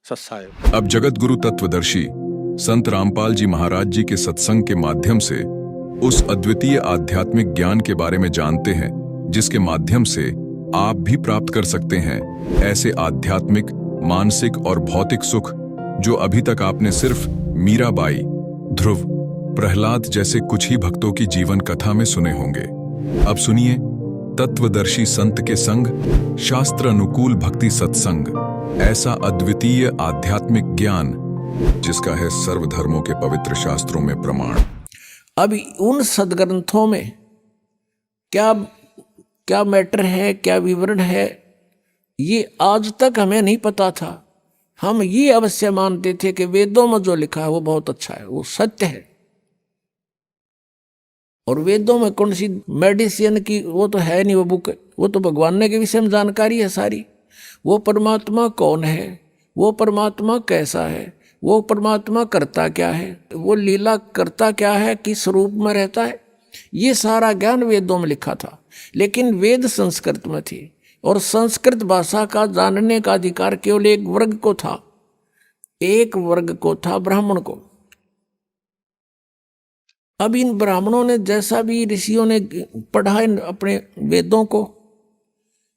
Speaker 4: सत्साय।
Speaker 2: अब जगत गुरु तत्वदर्शी संत रामपाल जी महाराज जी के सत्संग के माध्यम से उस अद्वितीय आध्यात्मिक ज्ञान के बारे में जानते हैं, जिसके माध्यम से आप भी प्राप्त कर सकते हैं ऐसे आध्यात्मिक, मानसिक और भौतिक सुख जो अभी तक आपने सिर्फ मीराबाई, ध्रुव, प्रहलाद जैसे कुछ ही भक्तों की जीवन कथा में सुने होंगे। अब सुनिए तत्वदर्शी संत के संग शास्त्र अनुकूल भक्ति सत्संग, ऐसा अद्वितीय आध्यात्मिक ज्ञान जिसका है सर्वधर्मों के पवित्र शास्त्रों में प्रमाण।
Speaker 5: अब उन सदग्रंथों में क्या क्या मैटर है, क्या विवरण है, ये आज तक हमें नहीं पता था। हम ये अवश्य मानते थे कि वेदों में जो लिखा है वो बहुत अच्छा है, वो सत्य है। और वेदों में कौन सी मेडिसिन की वो तो है नहीं, वो बुक, वो तो भगवान ने के विषय में जानकारी है सारी। वो परमात्मा कौन है, वो परमात्मा कैसा है, वो परमात्मा करता क्या है, वो लीला करता क्या है, किस रूप में रहता है, ये सारा ज्ञान वेदों में लिखा था। लेकिन वेद संस्कृत में थी और संस्कृत भाषा का जानने का अधिकार केवल एक वर्ग को था, एक वर्ग को था, ब्राह्मण को। अब इन ब्राह्मणों ने जैसा भी ऋषियों ने पढ़ा अपने वेदों को,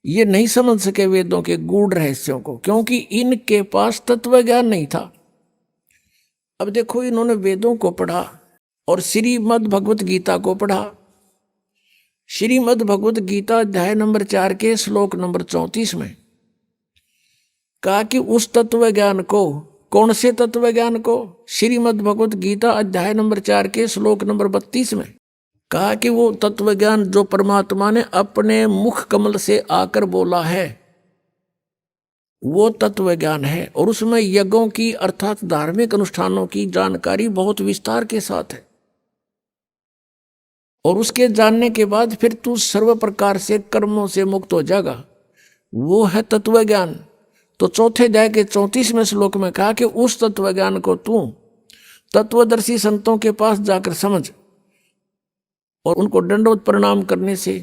Speaker 5: ये नहीं समझ सके वेदों के गूढ़ रहस्यों को, क्योंकि इनके पास तत्व ज्ञान नहीं था। अब देखो, इन्होंने वेदों को पढ़ा और श्रीमद् भगवत गीता को पढ़ा। श्रीमद् भगवत गीता अध्याय नंबर 4 के श्लोक नंबर 34 में कहा कि उस तत्व ज्ञान को, कौन से तत्व ज्ञान को? श्रीमद् भगवत गीता अध्याय नंबर 4 के श्लोक नंबर 32 में कहा कि वो तत्व ज्ञान जो परमात्मा ने अपने मुख कमल से आकर बोला है, वो तत्व ज्ञान है। और उसमें यज्ञों की अर्थात धार्मिक अनुष्ठानों की जानकारी बहुत विस्तार के साथ है। और उसके जानने के बाद फिर तू सर्व प्रकार से कर्मों से मुक्त हो जाएगा। वो है तत्व ज्ञान। तो चौथे अध्याय के 34वें श्लोक में कहा कि उस तत्व ज्ञान को तू तत्वदर्शी संतों के पास जाकर समझ और उनको दंडवत प्रणाम करने से,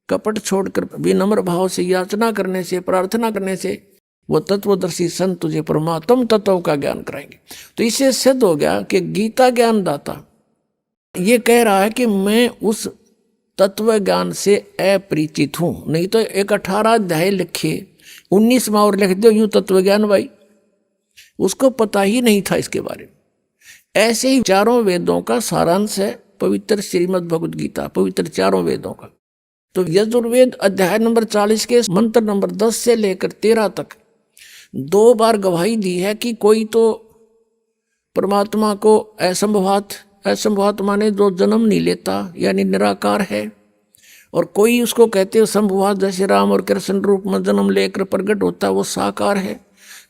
Speaker 5: कपट छोड़कर विनम्र भाव से याचना करने से, प्रार्थना करने से वो तत्वदर्शी संत तुझे परमात्म तत्व का ज्ञान कराएंगे। तो इससे सिद्ध हो गया कि गीता ज्ञान दाता ये कह रहा है कि मैं उस तत्व ज्ञान से अपरिचित हूं। नहीं तो एक 18 अध्याय लिखे 19वां और लिख दो यूं तत्व ज्ञान भाई, उसको पता ही नहीं था इसके बारे में। ऐसे ही चारों वेदों का सारांश है पवित्र श्रीमद् भगवद गीता, पवित्र चारों वेदों का। तो यजुर्वेद अध्याय नंबर 40 के मंत्र नंबर 10 से लेकर 13 तक 2 बार गवाही दी है कि कोई तो परमात्मा को असंभवात माने जो जन्म नहीं लेता यानी निराकार है, और कोई उसको कहते हैं संभवात जैसे राम और कृष्ण रूप में जन्म लेकर प्रकट होता है वो साकार है।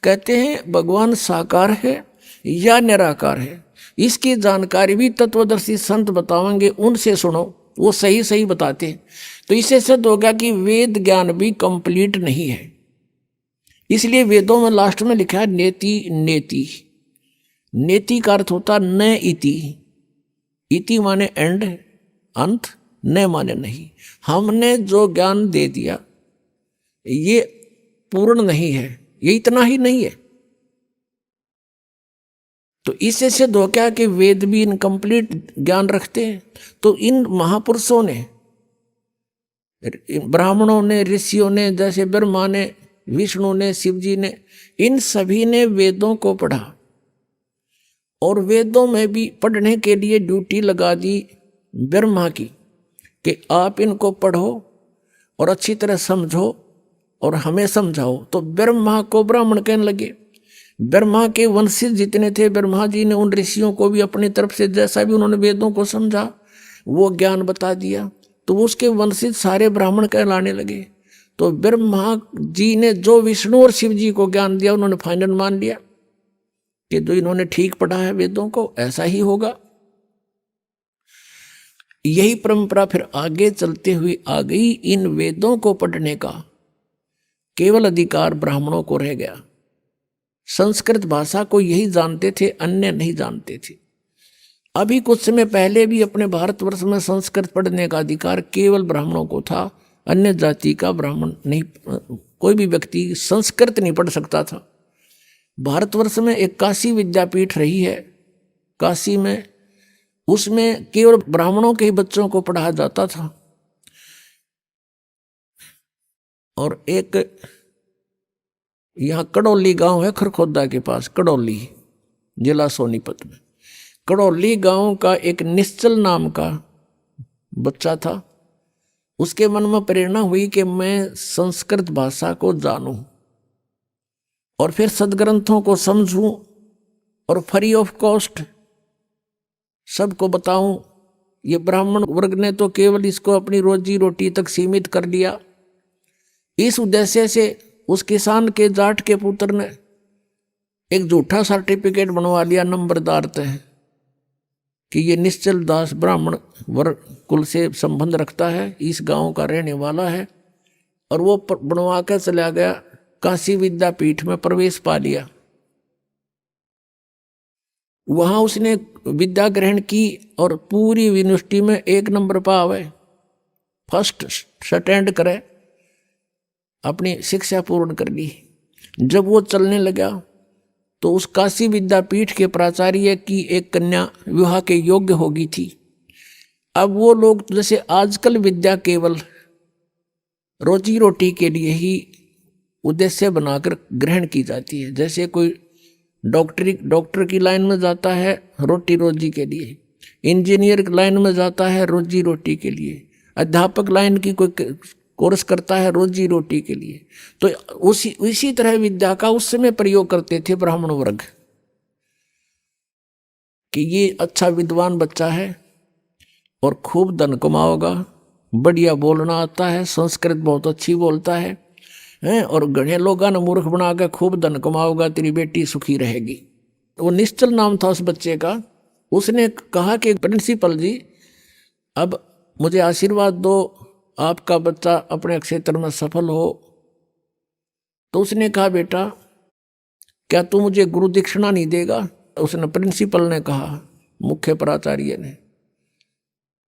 Speaker 5: कहते हैं भगवान साकार है या निराकार है, इसकी जानकारी भी तत्वदर्शी संत बतावेंगे, उनसे सुनो, वो सही सही बताते हैं। तो इससे सिद्ध हो गया कि वेद ज्ञान भी कंप्लीट नहीं है। इसलिए वेदों में लास्ट में लिखा है नेति नेति। नेति का अर्थ होता न इति, इति माने एंड अंत, न माने नहीं। हमने जो ज्ञान दे दिया ये पूर्ण नहीं है, ये इतना ही नहीं है। तो इससे सिद्ध हो गया कि वेद भी इनकम्प्लीट ज्ञान रखते हैं। तो इन महापुरुषों ने, ब्राह्मणों ने, ऋषियों ने, जैसे ब्रह्मा ने, विष्णु ने, शिव जी ने, इन सभी ने वेदों को पढ़ा और वेदों में भी पढ़ने के लिए ड्यूटी लगा दी ब्रह्मा की कि आप इनको पढ़ो और अच्छी तरह समझो और हमें समझाओ। तो ब्रह्मा को ब्राह्मण कहने लगे। ब्रह्मा के वंशज जितने थे, ब्रह्मा जी ने उन ऋषियों को भी अपनी तरफ से जैसा भी उन्होंने वेदों को समझा वो ज्ञान बता दिया, तो उसके वंशज सारे ब्राह्मण कहलाने लगे। तो ब्रह्मा जी ने जो विष्णु और शिव जी को ज्ञान दिया उन्होंने फाइनल मान लिया कि जो इन्होंने ठीक पढ़ा है वेदों को ऐसा ही होगा। यही परंपरा फिर आगे चलते हुए आ गई। इन वेदों को पढ़ने का केवल अधिकार ब्राह्मणों को रह गया। संस्कृत भाषा को यही जानते थे, अन्य नहीं जानते थे। अभी कुछ समय पहले भी अपने भारतवर्ष में संस्कृत पढ़ने का अधिकार केवल ब्राह्मणों को था, अन्य जाति का ब्राह्मण नहीं, कोई भी व्यक्ति संस्कृत नहीं पढ़ सकता था। भारतवर्ष में एक काशी विद्यापीठ रही है, काशी में, उसमें केवल ब्राह्मणों के ही बच्चों को पढ़ाया जाता था। और एक यहाँ कड़ौली गांव है खरखोदा के पास, कड़ौली जिला सोनीपत में। कड़ौली गांव का एक निश्चल नाम का बच्चा था। उसके मन में प्रेरणा हुई कि मैं संस्कृत भाषा को जानूं और फिर सदग्रंथों को समझूं और फ्री ऑफ कॉस्ट सबको बताऊं। ये ब्राह्मण वर्ग ने तो केवल इसको अपनी रोजी रोटी तक सीमित कर लिया। इस उद्देश्य से उस किसान के जाट के पुत्र ने एक झूठा सर्टिफिकेट बनवा लिया नंबरदार तय कि ये निश्चल दास ब्राह्मण वर्ग कुल से संबंध रखता है, इस गांव का रहने वाला है, और वो बनवा कर चला गया। काशी विद्यापीठ में प्रवेश पा लिया। वहां उसने विद्या ग्रहण की और पूरी यूनिवर्सिटी में 1 नंबर पावे, फर्स्ट स्टैंड करे, अपनी शिक्षा पूर्ण कर ली। जब वो चलने लगा तो उस काशी विद्यापीठ के प्राचार्य की एक कन्या विवाह के योग्य हो गई थी। अब वो लोग जैसे आजकल विद्या केवल रोजी रोटी के लिए ही उद्देश्य बनाकर ग्रहण की जाती है। जैसे कोई डॉक्टर की लाइन में जाता है रोटी रोजी के लिए, इंजीनियर लाइन में जाता है रोजी रोटी के लिए, अध्यापक लाइन की कोई कोर्स करता है रोजी रोटी के लिए। तो उसी तरह विद्या का उस समय प्रयोग करते थे ब्राह्मण वर्ग कि ये अच्छा विद्वान बच्चा है और खूब धन कमाओगा, बढ़िया बोलना आता है, संस्कृत बहुत अच्छी बोलता है, और घने लोगों ने मूर्ख बना के खूब धन कमाओगा, तेरी बेटी सुखी रहेगी। वो निश्चल नाम था उस बच्चे का। उसने कहा कि प्रिंसिपल जी अब मुझे आशीर्वाद दो, आपका बच्चा अपने क्षेत्र में सफल हो तो उसने कहा, बेटा क्या तू मुझे गुरु दीक्षिणा नहीं देगा? उसने प्रिंसिपल ने कहा, मुख्य प्राचार्य ने।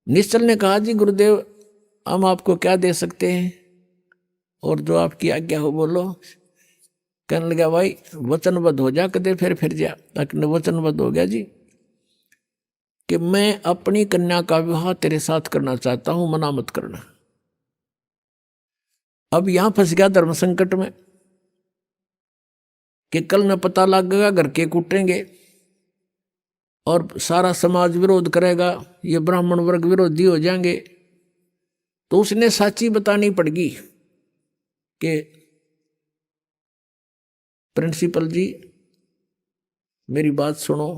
Speaker 5: निश्चल ने कहा, जी गुरुदेव हम आपको क्या दे सकते हैं, और जो आपकी आज्ञा हो बोलो। कहने लगा, भाई वचनबद्ध हो जा, कदे फिर जा। वचनबद्ध हो गया जी कि मैं अपनी कन्या का विवाह तेरे साथ करना चाहता हूं, मना मत करना। अब यहां फंस गया धर्म संकट में कि कल न पता लगेगा, घर के कूटेंगे और सारा समाज विरोध करेगा, ये ब्राह्मण वर्ग विरोधी हो जाएंगे। तो उसने साची बतानी पड़गी कि प्रिंसिपल जी मेरी बात सुनो।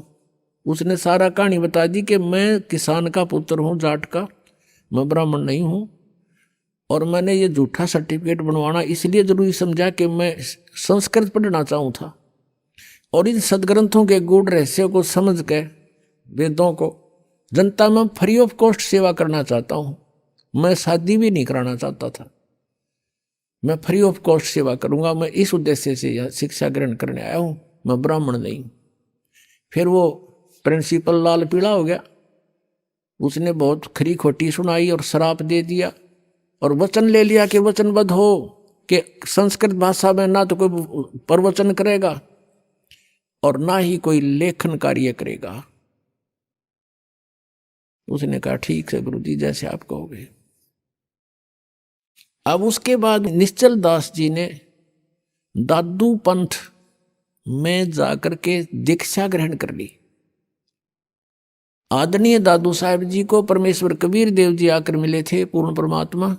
Speaker 5: उसने सारा कहानी बता दी कि मैं किसान का पुत्र हूं, जाट का, मैं ब्राह्मण नहीं हूं, और मैंने ये झूठा सर्टिफिकेट बनवाना इसलिए जरूरी समझा कि मैं संस्कृत पढ़ना चाहूँ था, और इन सदग्रंथों के गूढ़ रहस्यों को समझ के वेदों को जनता में फ्री ऑफ कॉस्ट सेवा करना चाहता हूँ। मैं शादी भी नहीं कराना चाहता था, मैं फ्री ऑफ कॉस्ट सेवा करूँगा, मैं इस उद्देश्य से यह शिक्षा ग्रहण करने आया हूँ, मैं ब्राह्मण नहीं। फिर वो प्रिंसिपल लाल पीला हो गया, उसने बहुत खरी खोटी सुनाई और श्राप दे दिया, और वचन ले लिया कि वचनबद्ध हो कि संस्कृत भाषा में ना तो कोई प्रवचन करेगा और ना ही कोई लेखन कार्य करेगा। उसने कहा, ठीक है गुरु जी, जैसे आप कहोगे। अब उसके बाद निश्चल दास जी ने दादू पंथ में जाकर के दीक्षा ग्रहण कर ली। आदरणीय दादू साहब जी को परमेश्वर कबीर देव जी आकर मिले थे, पूर्ण परमात्मा।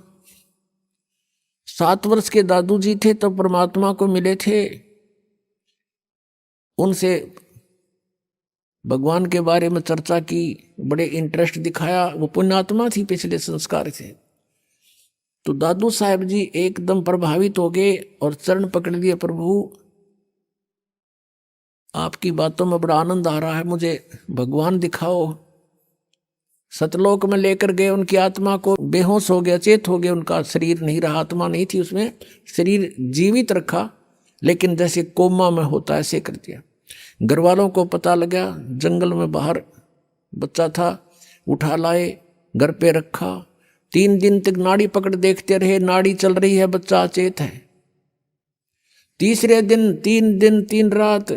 Speaker 5: 7 वर्ष के दादू जी थे तब परमात्मा को मिले थे। उनसे भगवान के बारे में चर्चा की, बड़े इंटरेस्ट दिखाया। वो पुण्यात्मा थी, पिछले संस्कार थे। तो दादू साहब जी एकदम प्रभावित हो गए और चरण पकड़ लिए, प्रभु आपकी बातों में बड़ा आनंद आ रहा है, मुझे भगवान दिखाओ। सतलोक में लेकर गए, उनकी आत्मा को बेहोश हो गया, चेत हो गया, उनका शरीर नहीं रहा, आत्मा नहीं थी उसमें, शरीर जीवित रखा लेकिन जैसे कोमा में होता है ऐसे कर दिया। घर वालों को पता लगा, जंगल में बाहर बच्चा था, उठा लाए, घर पे रखा। 3 दिन तक नाड़ी पकड़ देखते रहे, नाड़ी चल रही है, बच्चा अचेत है। तीसरे दिन 3 दिन 3 रात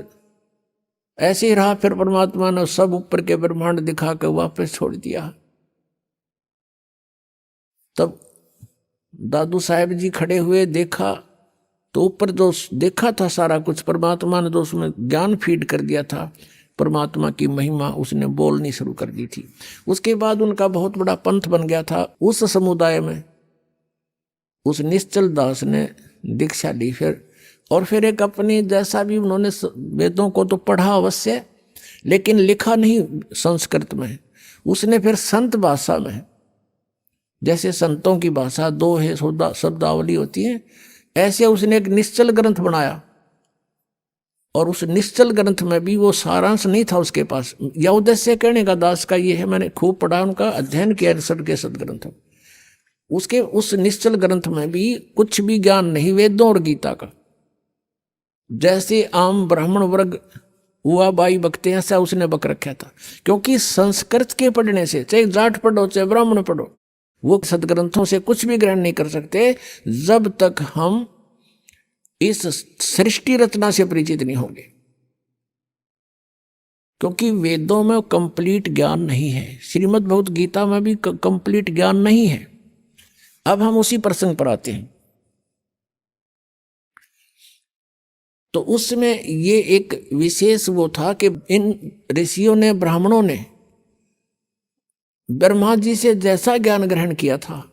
Speaker 5: ऐसे ही रहा। फिर परमात्मा ने सब ऊपर के ब्रह्मांड दिखा कर वापस छोड़ दिया। तब दादू साहब जी खड़े हुए, देखा तो ऊपर जो देखा था सारा कुछ परमात्मा ने जो उसमें ज्ञान फीड कर दिया था, परमात्मा की महिमा उसने बोलनी शुरू कर दी थी। उसके बाद उनका बहुत बड़ा पंथ बन गया था। उस समुदाय में उस निश्चल दास ने दीक्षा ली। फिर एक अपनी जैसा भी उन्होंने वेदों को तो पढ़ा अवश्य, लेकिन लिखा नहीं संस्कृत में। उसने फिर संत भाषा में, जैसे संतों की भाषा 2 है, शब्दावली होती है, ऐसे उसने एक निश्चल ग्रंथ बनाया। और उस निश्चल ग्रंथ में भी वो सारांश नहीं था उसके पास। यह उद्देश्य कहने का दास का ये है, मैंने खूब पढ़ा, उनका अध्ययन किया ऋषभ के सदग्रंथ। उसके उस निश्चल ग्रंथ में भी कुछ भी ज्ञान नहीं वेदों और गीता का। जैसे आम ब्राह्मण वर्ग हुआ बाई बकते, ऐसा उसने बक रखा था। क्योंकि संस्कृत के पढ़ने से, चाहे जाट पढ़ो चाहे ब्राह्मण पढ़ो, वो सदग्रंथों से कुछ भी ग्रहण नहीं कर सकते जब तक हम इस सृष्टि रचना से परिचित नहीं होंगे। क्योंकि वेदों में कंप्लीट ज्ञान नहीं है, श्रीमद् भगवत गीता में भी कंप्लीट ज्ञान नहीं है। अब हम उसी प्रसंग पर आते हैं। तो उसमें ये एक विशेष वो था कि इन ऋषियों ने, ब्राह्मणों ने ब्रह्मा जी से जैसा ज्ञान ग्रहण किया था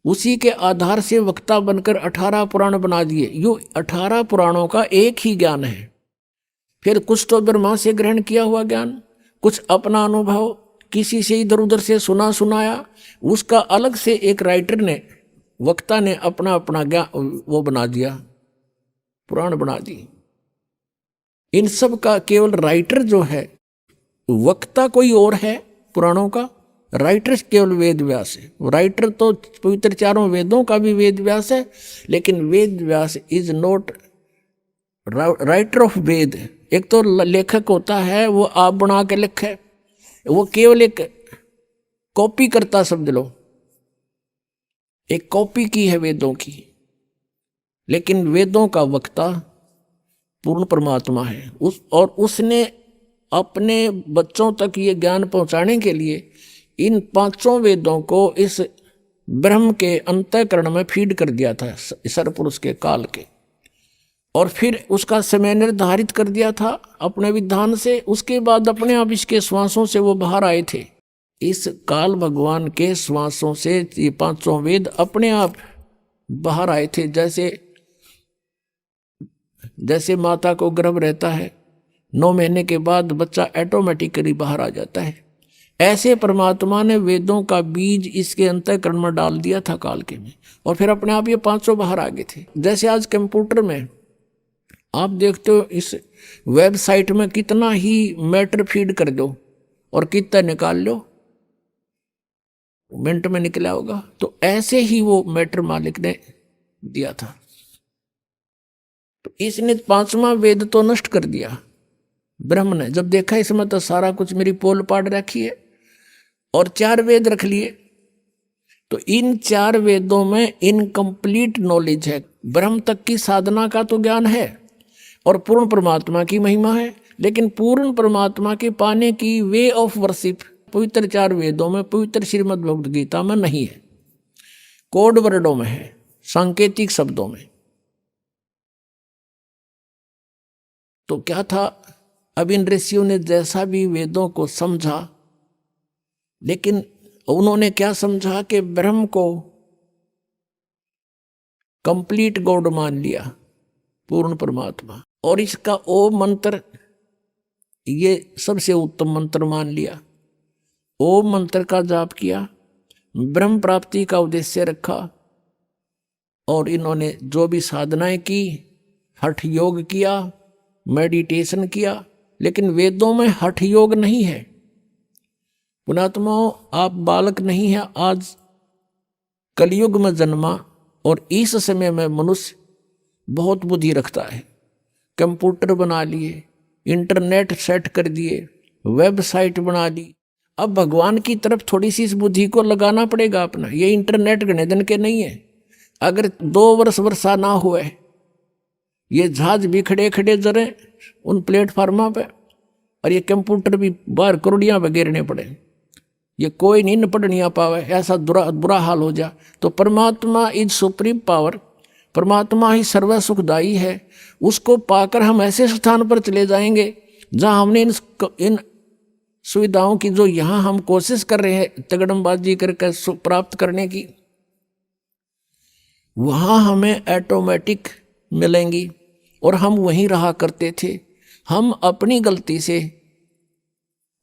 Speaker 5: उसी के आधार से वक्ता बनकर 18 पुराण बना दिए। यो 18 पुराणों का एक ही ज्ञान है। फिर कुछ तो ब्रह्मा से ग्रहण किया हुआ ज्ञान, कुछ अपना अनुभव, किसी से इधर उधर से सुनाया, उसका अलग से एक राइटर ने, वक्ता ने अपना ज्ञान वो बना दिया, पुराण बना दी। इन सब का केवल राइटर जो है, वक्ता कोई और है पुराणों का, राइटर केवल वेद व्यास है। राइटर तो पवित्र 4 वेदों का भी वेद व्यास है, लेकिन Ved Vyas is not writer of वेद, एक तो लेखक होता है वो आप बना के लिखे, वो केवल एक कॉपी करता, समझ लो एक कॉपी की है वेदों की, लेकिन वेदों का वक्ता पूर्ण परमात्मा है। उसने अपने बच्चों तक ये ज्ञान पहुंचाने के लिए इन पांचों वेदों को इस ब्रह्म के अंतःकरण में फीड कर दिया था, सरपुरुष के काल के, और फिर उसका समय निर्धारित कर दिया था अपने विधान से। उसके बाद अपने आप इसके श्वासों से वो बाहर आए थे। इस काल भगवान के श्वासों से ये पांचों वेद अपने आप बाहर आए थे। जैसे माता को गर्भ रहता है, 9 महीने के बाद बच्चा ऑटोमेटिकली बाहर आ जाता है, ऐसे परमात्मा ने वेदों का बीज इसके अंतःकरण में डाल दिया था काल के में, और फिर अपने आप ये पांचों बाहर आ गए थे। जैसे आज कंप्यूटर में आप देखते हो, इस वेबसाइट में कितना ही मैटर फीड कर दो और कितना निकाल लो, मिनट में निकला होगा। तो ऐसे ही वो मैटर मालिक ने दिया था। तो इसने पांचवा वेद तो नष्ट कर दिया ब्रह्म ने, जब देखा इसमें तो सारा कुछ मेरी पोल पाड़ रखी है, और 4 वेद रख लिए। तो इन 4 वेदों में इनकम्प्लीट नॉलेज है। ब्रह्म तक की साधना का तो ज्ञान है और पूर्ण परमात्मा की महिमा है, लेकिन पूर्ण परमात्मा के पाने की वे ऑफ वर्शिप पवित्र 4 वेदों में, पवित्र श्रीमद् भगवद गीता में नहीं है, कोड वर्डों में है, सांकेतिक शब्दों में। तो क्या था, अब इन ऋषियों ने जैसा भी वेदों को समझा, लेकिन उन्होंने क्या समझा कि ब्रह्म को कंप्लीट गॉड मान लिया, पूर्ण परमात्मा, और इसका ओम मंत्र ये सबसे उत्तम मंत्र मान लिया। ओम मंत्र का जाप किया, ब्रह्म प्राप्ति का उद्देश्य रखा, और इन्होंने जो भी साधनाएं की, हठ योग किया, मेडिटेशन किया, लेकिन वेदों में हठ योग नहीं है। पुणात्माओं, आप बालक नहीं है, आज कलयुग में जन्मा, और इस समय में मनुष्य बहुत बुद्धि रखता है। कंप्यूटर बना लिए, इंटरनेट सेट कर दिए, वेबसाइट बना ली। अब भगवान की तरफ थोड़ी सी इस बुद्धि को लगाना पड़ेगा अपना। ये इंटरनेट गणे दिन के नहीं है। अगर 2 वर्ष वर्षा ना हुए, ये जहाज भी खड़े खड़े जरे उन प्लेटफार्मों पे, और ये कंप्यूटर भी बाहर करोड़ियाँ पे गिरने पड़े, ये कोई नहीं निपट नहीं आ पावे, ऐसा बुरा हाल हो जा। तो परमात्मा इज सुप्रीम पावर, परमात्मा ही सर्व सुखदाई है। उसको पाकर हम ऐसे स्थान पर चले जाएंगे जहाँ हमने इन सुविधाओं की, जो यहाँ हम कोशिश कर रहे हैं तगड़मबाजी करके प्राप्त करने की, वहाँ हमें ऑटोमेटिक मिलेंगी। और हम वहीं रहा करते थे। हम अपनी गलती से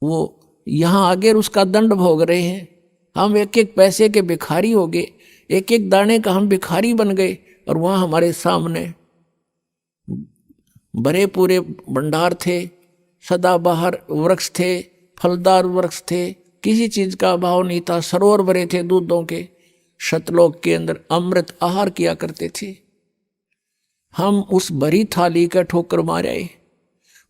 Speaker 5: वो यहाँ आगे उसका दंड भोग रहे हैं। हम एक एक पैसे के भिखारी हो गए, एक एक दाने का हम भिखारी बन गए, और वहाँ हमारे सामने भरे पूरे भंडार थे, सदाबहार वृक्ष थे, फलदार वृक्ष थे, किसी चीज का अभाव नहीं था, सरोवर भरे थे दूधों के, शतलोक के अंदर अमृत आहार किया करते थे। हम उस भरी थाली का ठोकर मारे,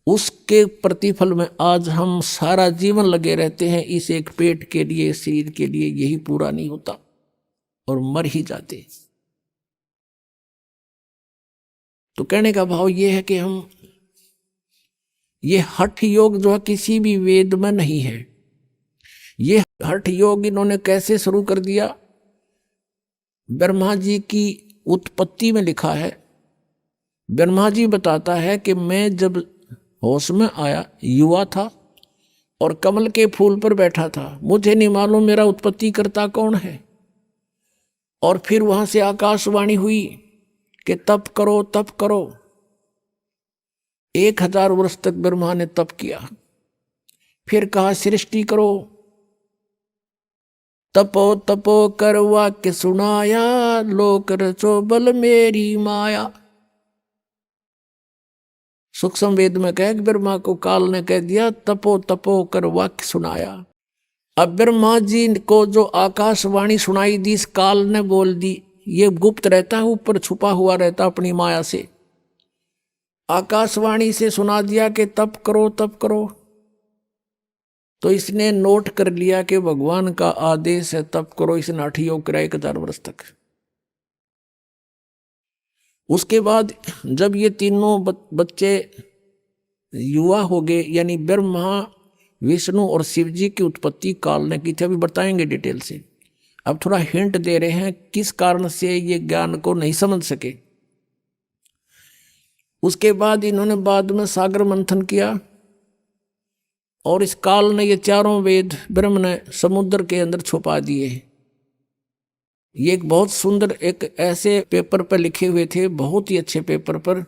Speaker 5: उसके प्रतिफल में आज हम सारा जीवन लगे रहते हैं इस एक पेट के लिए, शरीर के लिए। यही पूरा नहीं होता और मर ही जाते। तो कहने का भाव ये है कि हम ये हठ योग जो है किसी भी वेद में नहीं है। ये हठ योग इन्होंने कैसे शुरू कर दिया? ब्रह्मा जी की उत्पत्ति में लिखा है। ब्रह्मा जी बताता है कि मैं जब होश में आया, युवा था और कमल के फूल पर बैठा था, मुझे नहीं मालूम मेरा उत्पत्ति करता कौन है। और फिर वहां से आकाशवाणी हुई कि तप करो, तप करो। 1000 वर्ष तक ब्रह्मा ने तप किया। फिर कहा सृष्टि करो। तपो तपो कर वाक्य सुनाया, लोक रचो बल मेरी माया। सूक्ष्म वेद में कह ब्रह्मा को काल ने कह दिया तपो तपो कर वाक्य सुनाया। अब ब्रह्मा जी को जो आकाशवाणी सुनाई दी, इस काल ने बोल दी। ये गुप्त रहता है, ऊपर छुपा हुआ रहता अपनी माया से। आकाशवाणी से सुना दिया कि तप करो तप करो, तो इसने नोट कर लिया कि भगवान का आदेश है तप करो। इसने हठ योग कराया 1000 वर्ष तक। उसके बाद जब ये तीनों बच्चे युवा हो गए, यानी ब्रह्मा, विष्णु और शिव जी की उत्पत्ति काल ने की थी, अभी बताएंगे डिटेल से। अब थोड़ा हिंट दे रहे हैं किस कारण से ये ज्ञान को नहीं समझ सके। उसके बाद इन्होंने बाद में सागर मंथन किया और इस काल ने ये चारों वेद ब्रह्म ने समुद्र के अंदर छुपा दिए। ये एक बहुत सुंदर एक ऐसे पेपर पर लिखे हुए थे, बहुत ही अच्छे पेपर पर,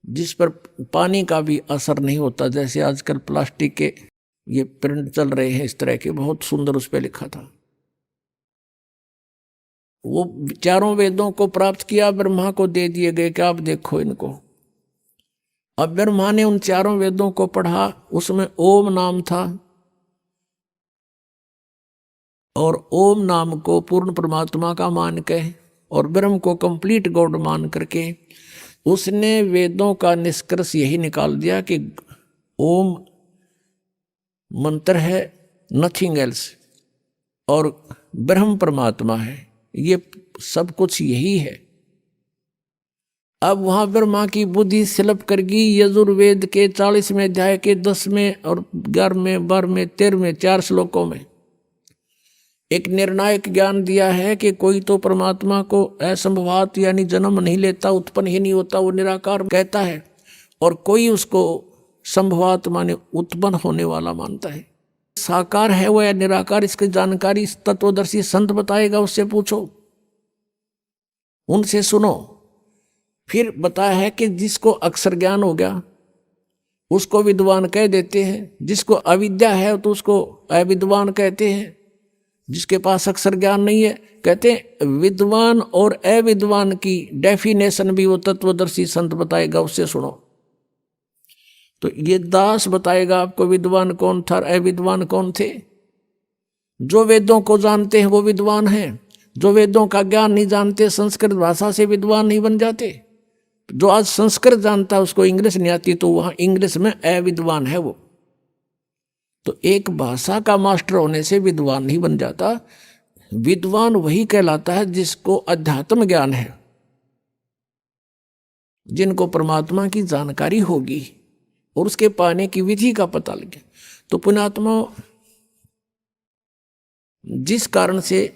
Speaker 5: जिस पर पानी का भी असर नहीं होता, जैसे आजकल प्लास्टिक के ये प्रिंट चल रहे हैं इस तरह के। बहुत सुंदर उस पर लिखा था। वो चारों वेदों को प्राप्त किया, ब्रह्मा को दे दिए गए कि आप देखो इनको। अब ब्रह्मा ने उन चारों वेदों को पढ़ा, उसमें ओम नाम था, और ओम नाम को पूर्ण परमात्मा का मान के और ब्रह्म को कंप्लीट गॉड मान करके उसने वेदों का निष्कर्ष यही निकाल दिया कि ओम मंत्र है, नथिंग एल्स, और ब्रह्म परमात्मा है, ये सब कुछ यही है। अब वहां ब्रह्मा की बुद्धि स्लप कर गई। यजुर्वेद के 40वें अध्याय के 10वें और 11वें 12वें 13वें 4 श्लोकों में एक निर्णायक ज्ञान दिया है कि कोई तो परमात्मा को असंभवात यानी जन्म नहीं लेता, उत्पन्न ही नहीं होता, वो निराकार कहता है, और कोई उसको संभवात माने उत्पन्न होने वाला मानता है। साकार है वो या निराकार, इसकी जानकारी तत्वदर्शी संत बताएगा, उससे पूछो, उनसे सुनो। फिर बताया है कि जिसको अक्षर ज्ञान हो गया उसको विद्वान कह देते हैं, जिसको अविद्या है तो उसको अविद्वान कहते हैं, जिसके पास अक्षर ज्ञान नहीं है कहते हैं विद्वान। और अविद्वान की डेफिनेशन भी वो तत्वदर्शी संत बताएगा, उससे सुनो। तो ये दास बताएगा आपको विद्वान कौन था, अविद्वान कौन थे। जो वेदों को जानते हैं वो विद्वान हैं, जो वेदों का ज्ञान नहीं जानते, संस्कृत भाषा से विद्वान नहीं बन जाते। जो आज संस्कृत जानता है उसको इंग्लिश नहीं आती, तो वहां इंग्लिश में अविद्वान है वो। तो एक भाषा का मास्टर होने से विद्वान नहीं बन जाता। विद्वान वही कहलाता है जिसको अध्यात्म ज्ञान है, जिनको परमात्मा की जानकारी होगी और उसके पाने की विधि का पता लगे। तो पुण्यात्मा, जिस कारण से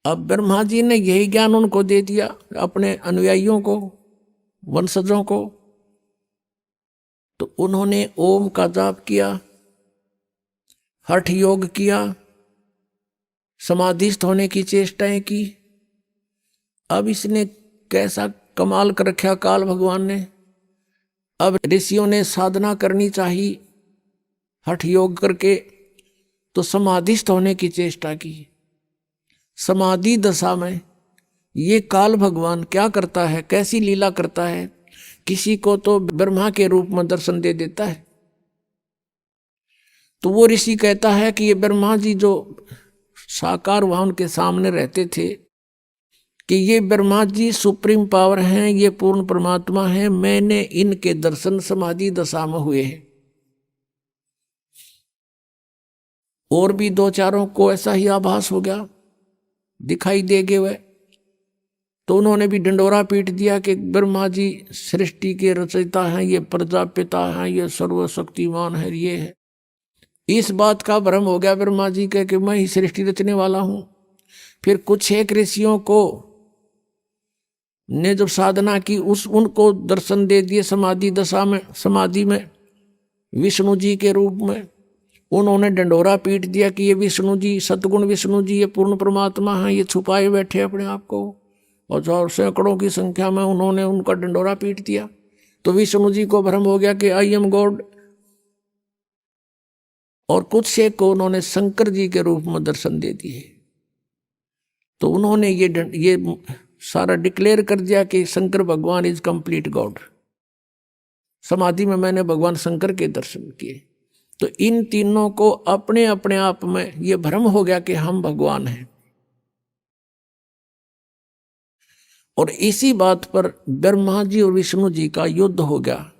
Speaker 5: अब ब्रह्मा जी ने यही ज्ञान उनको दे दिया, अपने अनुयायियों को, वंशजों को, तो उन्होंने ओम का जाप किया, हठ योग किया, समाधिस्थ होने की चेष्टाएं की। अब इसने कैसा कमाल कर रखा काल भगवान ने। अब ऋषियों ने साधना करनी चाहिए हठ योग करके, तो समाधिस्थ होने की चेष्टा की। समाधि दशा में ये काल भगवान क्या करता है, कैसी लीला करता है। किसी को तो ब्रह्मा के रूप में दर्शन दे देता है, तो वो ऋषि कहता है कि ये ब्रह्मा जी जो साकार वहां उनके सामने रहते थे, कि ये ब्रह्मा जी सुप्रीम पावर हैं, ये पूर्ण परमात्मा हैं, मैंने इनके दर्शन समाधि दशा में हुए हैं। और भी 2-4 को ऐसा ही आभास हो गया, दिखाई दे गए वह। तो उन्होंने भी डंडोरा पीट दिया कि ब्रह्मा जी सृष्टि के रचयिता हैं, ये प्रजापिता हैं, ये सर्वशक्तिमान है, ये है। इस बात का भ्रम हो गया ब्रह्मा जी के कि मैं ही सृष्टि रचने वाला हूं। फिर कुछ एक ऋषियों को ने जब साधना की, उनको दर्शन दे दिए समाधि दशा में, समाधि में विष्णु जी के रूप में। उन्होंने डंडोरा पीट दिया कि ये विष्णु जी, सतगुण विष्णु जी, ये पूर्ण परमात्मा हैं, ये छुपाए बैठे अपने आप को। और सैकड़ों की संख्या में उन्होंने उनका डंडोरा पीट दिया। तो विष्णु जी को भ्रम हो गया कि आई एम गॉड। और कुछ एक को उन्होंने शंकर जी के रूप में दर्शन दे दिए। तो उन्होंने ये सारा डिक्लेयर कर दिया कि शंकर भगवान इज कंप्लीट गॉड। समाधि में मैंने भगवान शंकर के दर्शन किए। तो इन तीनों को अपने अपने आप में ये भ्रम हो गया कि हम भगवान हैं। और इसी बात पर ब्रह्मा जी और विष्णु जी का युद्ध हो गया।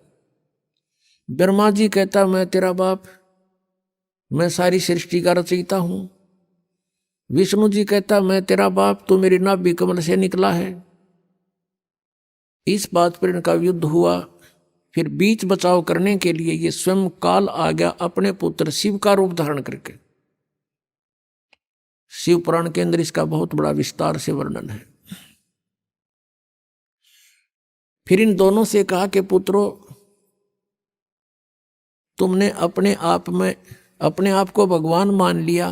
Speaker 5: ब्रह्मा जी कहता मैं तेरा बाप, मैं सारी सृष्टि का रचयिता हूं। विष्णु जी कहता मैं तेरा बाप, तो मेरी नाभि कमल से निकला है। इस बात पर इनका युद्ध हुआ। फिर बीच बचाव करने के लिए ये स्वयं काल आ गया अपने पुत्र शिव का रूप धारण करके। शिव पुराण के अंदर इसका बहुत बड़ा विस्तार से वर्णन है। फिर इन दोनों से कहा कि पुत्रों, तुमने अपने आप में अपने आप को भगवान मान लिया,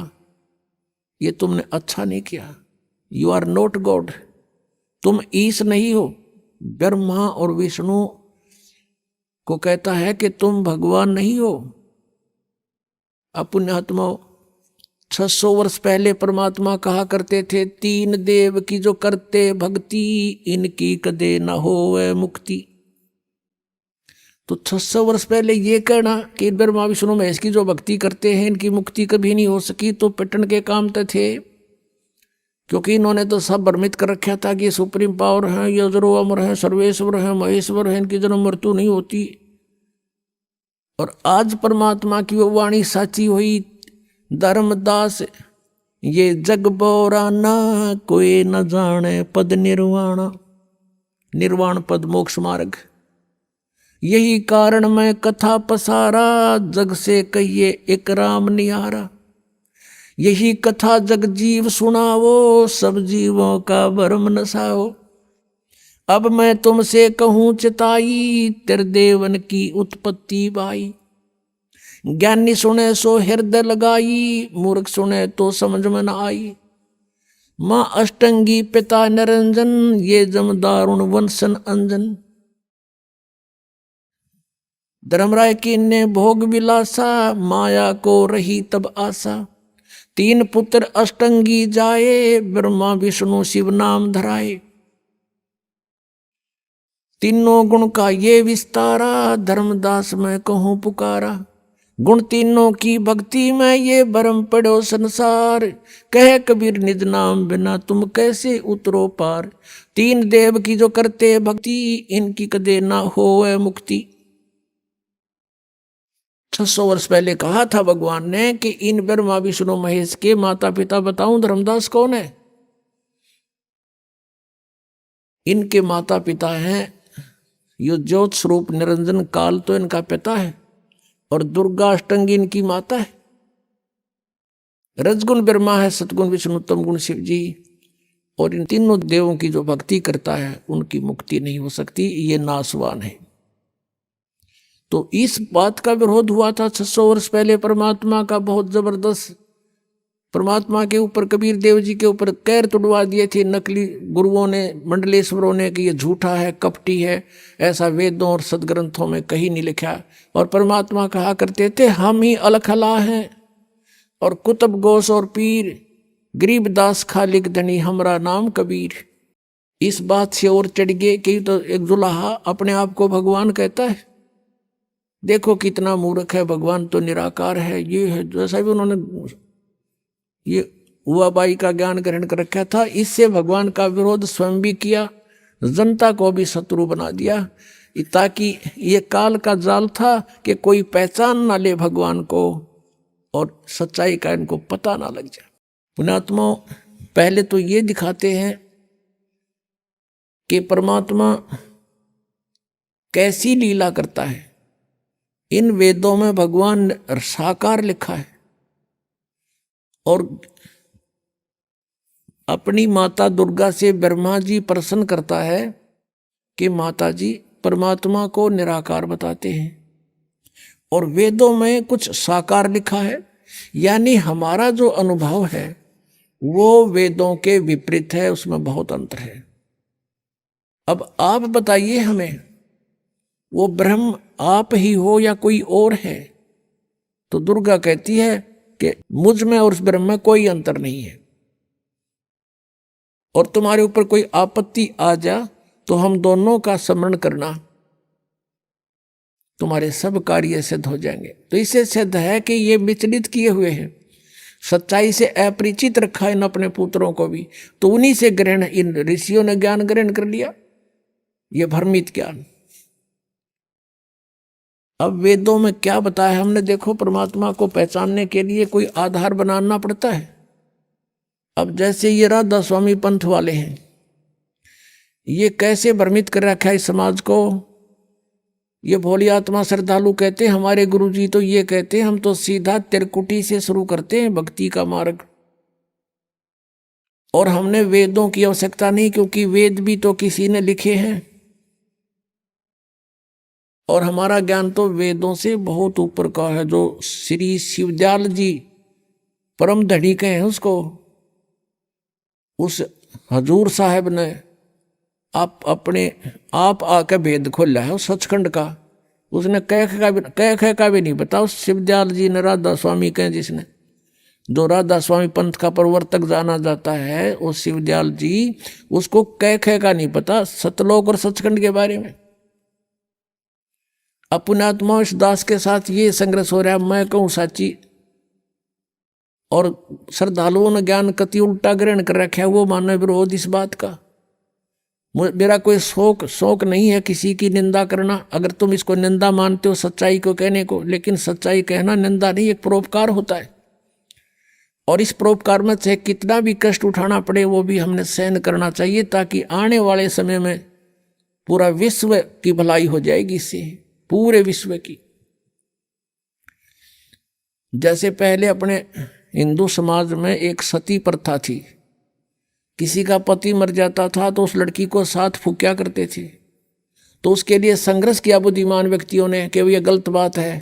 Speaker 5: ये तुमने अच्छा नहीं किया। यू आर नॉट गॉड, तुम ईश नहीं हो। ब्रह्मा और विष्णु को कहता है कि तुम भगवान नहीं हो। पुण्यात्माओं, 600 वर्ष पहले परमात्मा कहा करते थे, तीन देव की जो करते भक्ति, इनकी कदे न होवे मुक्ति। तो 600 वर्ष पहले ये कहना कि ब्रह्मा विष्णु महेश की जो भक्ति करते हैं इनकी मुक्ति कभी नहीं हो सकी, तो पिटन के काम तो थे। क्योंकि इन्होंने तो सब भ्रमित कर रखा था कि ये सुप्रीम पावर है, ये अजरो अमर है, सर्वेश्वर है, महेश्वर है, इनकी जन्म मृत्यु नहीं होती। और आज परमात्मा की वो वाणी साची हुई, धर्मदास ये जग बोरा ना कोई न जाने पद निर्वाण, निर्वाण पद मोक्ष मार्ग। यही कारण मैं कथा पसारा, जग से कहिए एक राम निहारा। यही कथा जग जीव सुनावो, सब जीवों का भरम नसाओ। अब मैं तुमसे कहूँ चिताई, तेरे देवन की उत्पत्ति बाई। ज्ञानी सुने सो हृदय लगाई, मूर्ख सुने तो समझ में न आई। माँ अष्टंगी पिता निरंजन, ये जम दारुण वंशन अंजन। धर्मराय की ने भोग विलासा, माया को रही तब आशा। तीन पुत्र अष्टंगी जाए, ब्रह्मा विष्णु शिव नाम धराए। तीनों गुण का ये विस्तारा, धर्मदास मैं कहूँ पुकारा। गुण तीनों की भक्ति में ये भरम पड़ो संसार। कह कबीर निज नाम बिना तुम कैसे उतरो पार। तीन देव की जो करते भक्ति, इनकी कदे ना होवे मुक्ति। 600 वर्ष पहले कहा था भगवान ने कि इन ब्रह्मा विष्णु महेश के माता पिता बताऊं धर्मदास कौन है। इनके माता पिता हैं यो ज्योत स्वरूप निरंजन काल, तो इनका पिता है, और दुर्गा अष्टंगी इनकी माता है। रजगुण ब्रह्मा है, सतगुण विष्णु, तमगुण शिव जी। और इन तीनों देवों की जो भक्ति करता है उनकी मुक्ति नहीं हो सकती, ये नासवान है। तो इस बात का विरोध हुआ था 600 वर्ष पहले परमात्मा का बहुत जबरदस्त। परमात्मा के ऊपर कबीर देव जी के ऊपर कैर तुड़वा दिए थे नकली गुरुओं ने, मंडलेश्वरों ने, कि ये झूठा है, कपटी है। ऐसा वेदों और सदग्रंथों में कहीं नहीं लिखा। और परमात्मा कहा करते थे हम ही अलखला हैं, और कुतुब गोस और पीर, गरीबदास खालिक धनी हमरा नाम कबीर। इस बात से और चढ़ गए कि तो एक जुलाहा अपने आप को भगवान कहता है। देखो कितना मूर्ख है, भगवान तो निराकार है। ये है जैसा भी उन्होंने ये हुआ बाई का ज्ञान ग्रहण कर रखा था। इससे भगवान का विरोध स्वयं भी किया, जनता को भी शत्रु बना दिया, ताकि ये काल का जाल था कि कोई पहचान ना ले भगवान को और सच्चाई का इनको पता ना लग जाए। पुण्यात्मा पहले तो ये दिखाते हैं कि परमात्मा कैसी लीला करता है। इन वेदों में भगवान साकार लिखा है, और अपनी माता दुर्गा से ब्रह्मा जी प्रसन्न करता है कि माता जी परमात्मा को निराकार बताते हैं, और वेदों में कुछ साकार लिखा है। यानी हमारा जो अनुभव है वो वेदों के विपरीत है, उसमें बहुत अंतर है। अब आप बताइए हमें, वो ब्रह्म आप ही हो या कोई और है? तो दुर्गा कहती है कि मुझ में और उस ब्रह्म में कोई अंतर नहीं है, और तुम्हारे ऊपर कोई आपत्ति आ जा तो हम दोनों का स्मरण करना, तुम्हारे सब कार्य सिद्ध हो जाएंगे। तो इससे सिद्ध है कि ये विचलित किए हुए हैं। सच्चाई से अपरिचित रखा इन अपने पुत्रों को भी, तो उन्हीं से ग्रहण, इन ऋषियों ने ज्ञान ग्रहण कर लिया, ये भ्रमित ज्ञान। अब वेदों में क्या बताया हमने, देखो परमात्मा को पहचानने के लिए कोई आधार बनाना पड़ता है। अब जैसे ये राधा स्वामी पंथ वाले हैं, ये कैसे भ्रमित कर रखा है इस समाज को। ये भोली आत्मा श्रद्धालु कहते हैं, हमारे गुरुजी तो ये कहते हैं हम तो सीधा त्रिकुटी से शुरू करते हैं भक्ति का मार्ग, और हमने वेदों की आवश्यकता नहीं, क्योंकि वेद भी तो किसी ने लिखे हैं, और हमारा ज्ञान तो वेदों से बहुत ऊपर का है। जो श्री शिवदयाल जी परम धड़ी के हैं, उसको उस हजूर साहब ने आप आके भेद खोला है उस सचखंड का। उसने कह का भी नहीं बता। उस शिवदयाल जी ने, राधा स्वामी के जिसने, जो राधा स्वामी पंथ का प्रवर्तक जाना जाता है, उस शिवदयाल जी, उसको कह का नहीं पता सतलोक और सचखंड के बारे में। अपनात्मा इस दास के साथ ये संघर्ष हो रहा है, मैं कहूँ साची, और श्रद्धालुओं ने ज्ञान कति उल्टा ग्रहण कर रखा है, वो मानव विरोध इस बात का। मेरा कोई शौक नहीं है किसी की निंदा करना, अगर तुम इसको निंदा मानते हो सच्चाई को कहने को, लेकिन सच्चाई कहना निंदा नहीं, एक परोपकार होता है, और इस परोपकार में चाहे कितना भी कष्ट उठाना पड़े वो भी हमने सहन करना चाहिए, ताकि आने वाले समय में पूरा विश्व की भलाई हो जाएगी इससे, पूरे विश्व की। जैसे पहले अपने हिंदू समाज में एक सती प्रथा थी, किसी का पति मर जाता था तो उस लड़की को साथ फूंका करते थे, तो उसके लिए संघर्ष किया बुद्धिमान व्यक्तियों ने कि ये गलत बात है,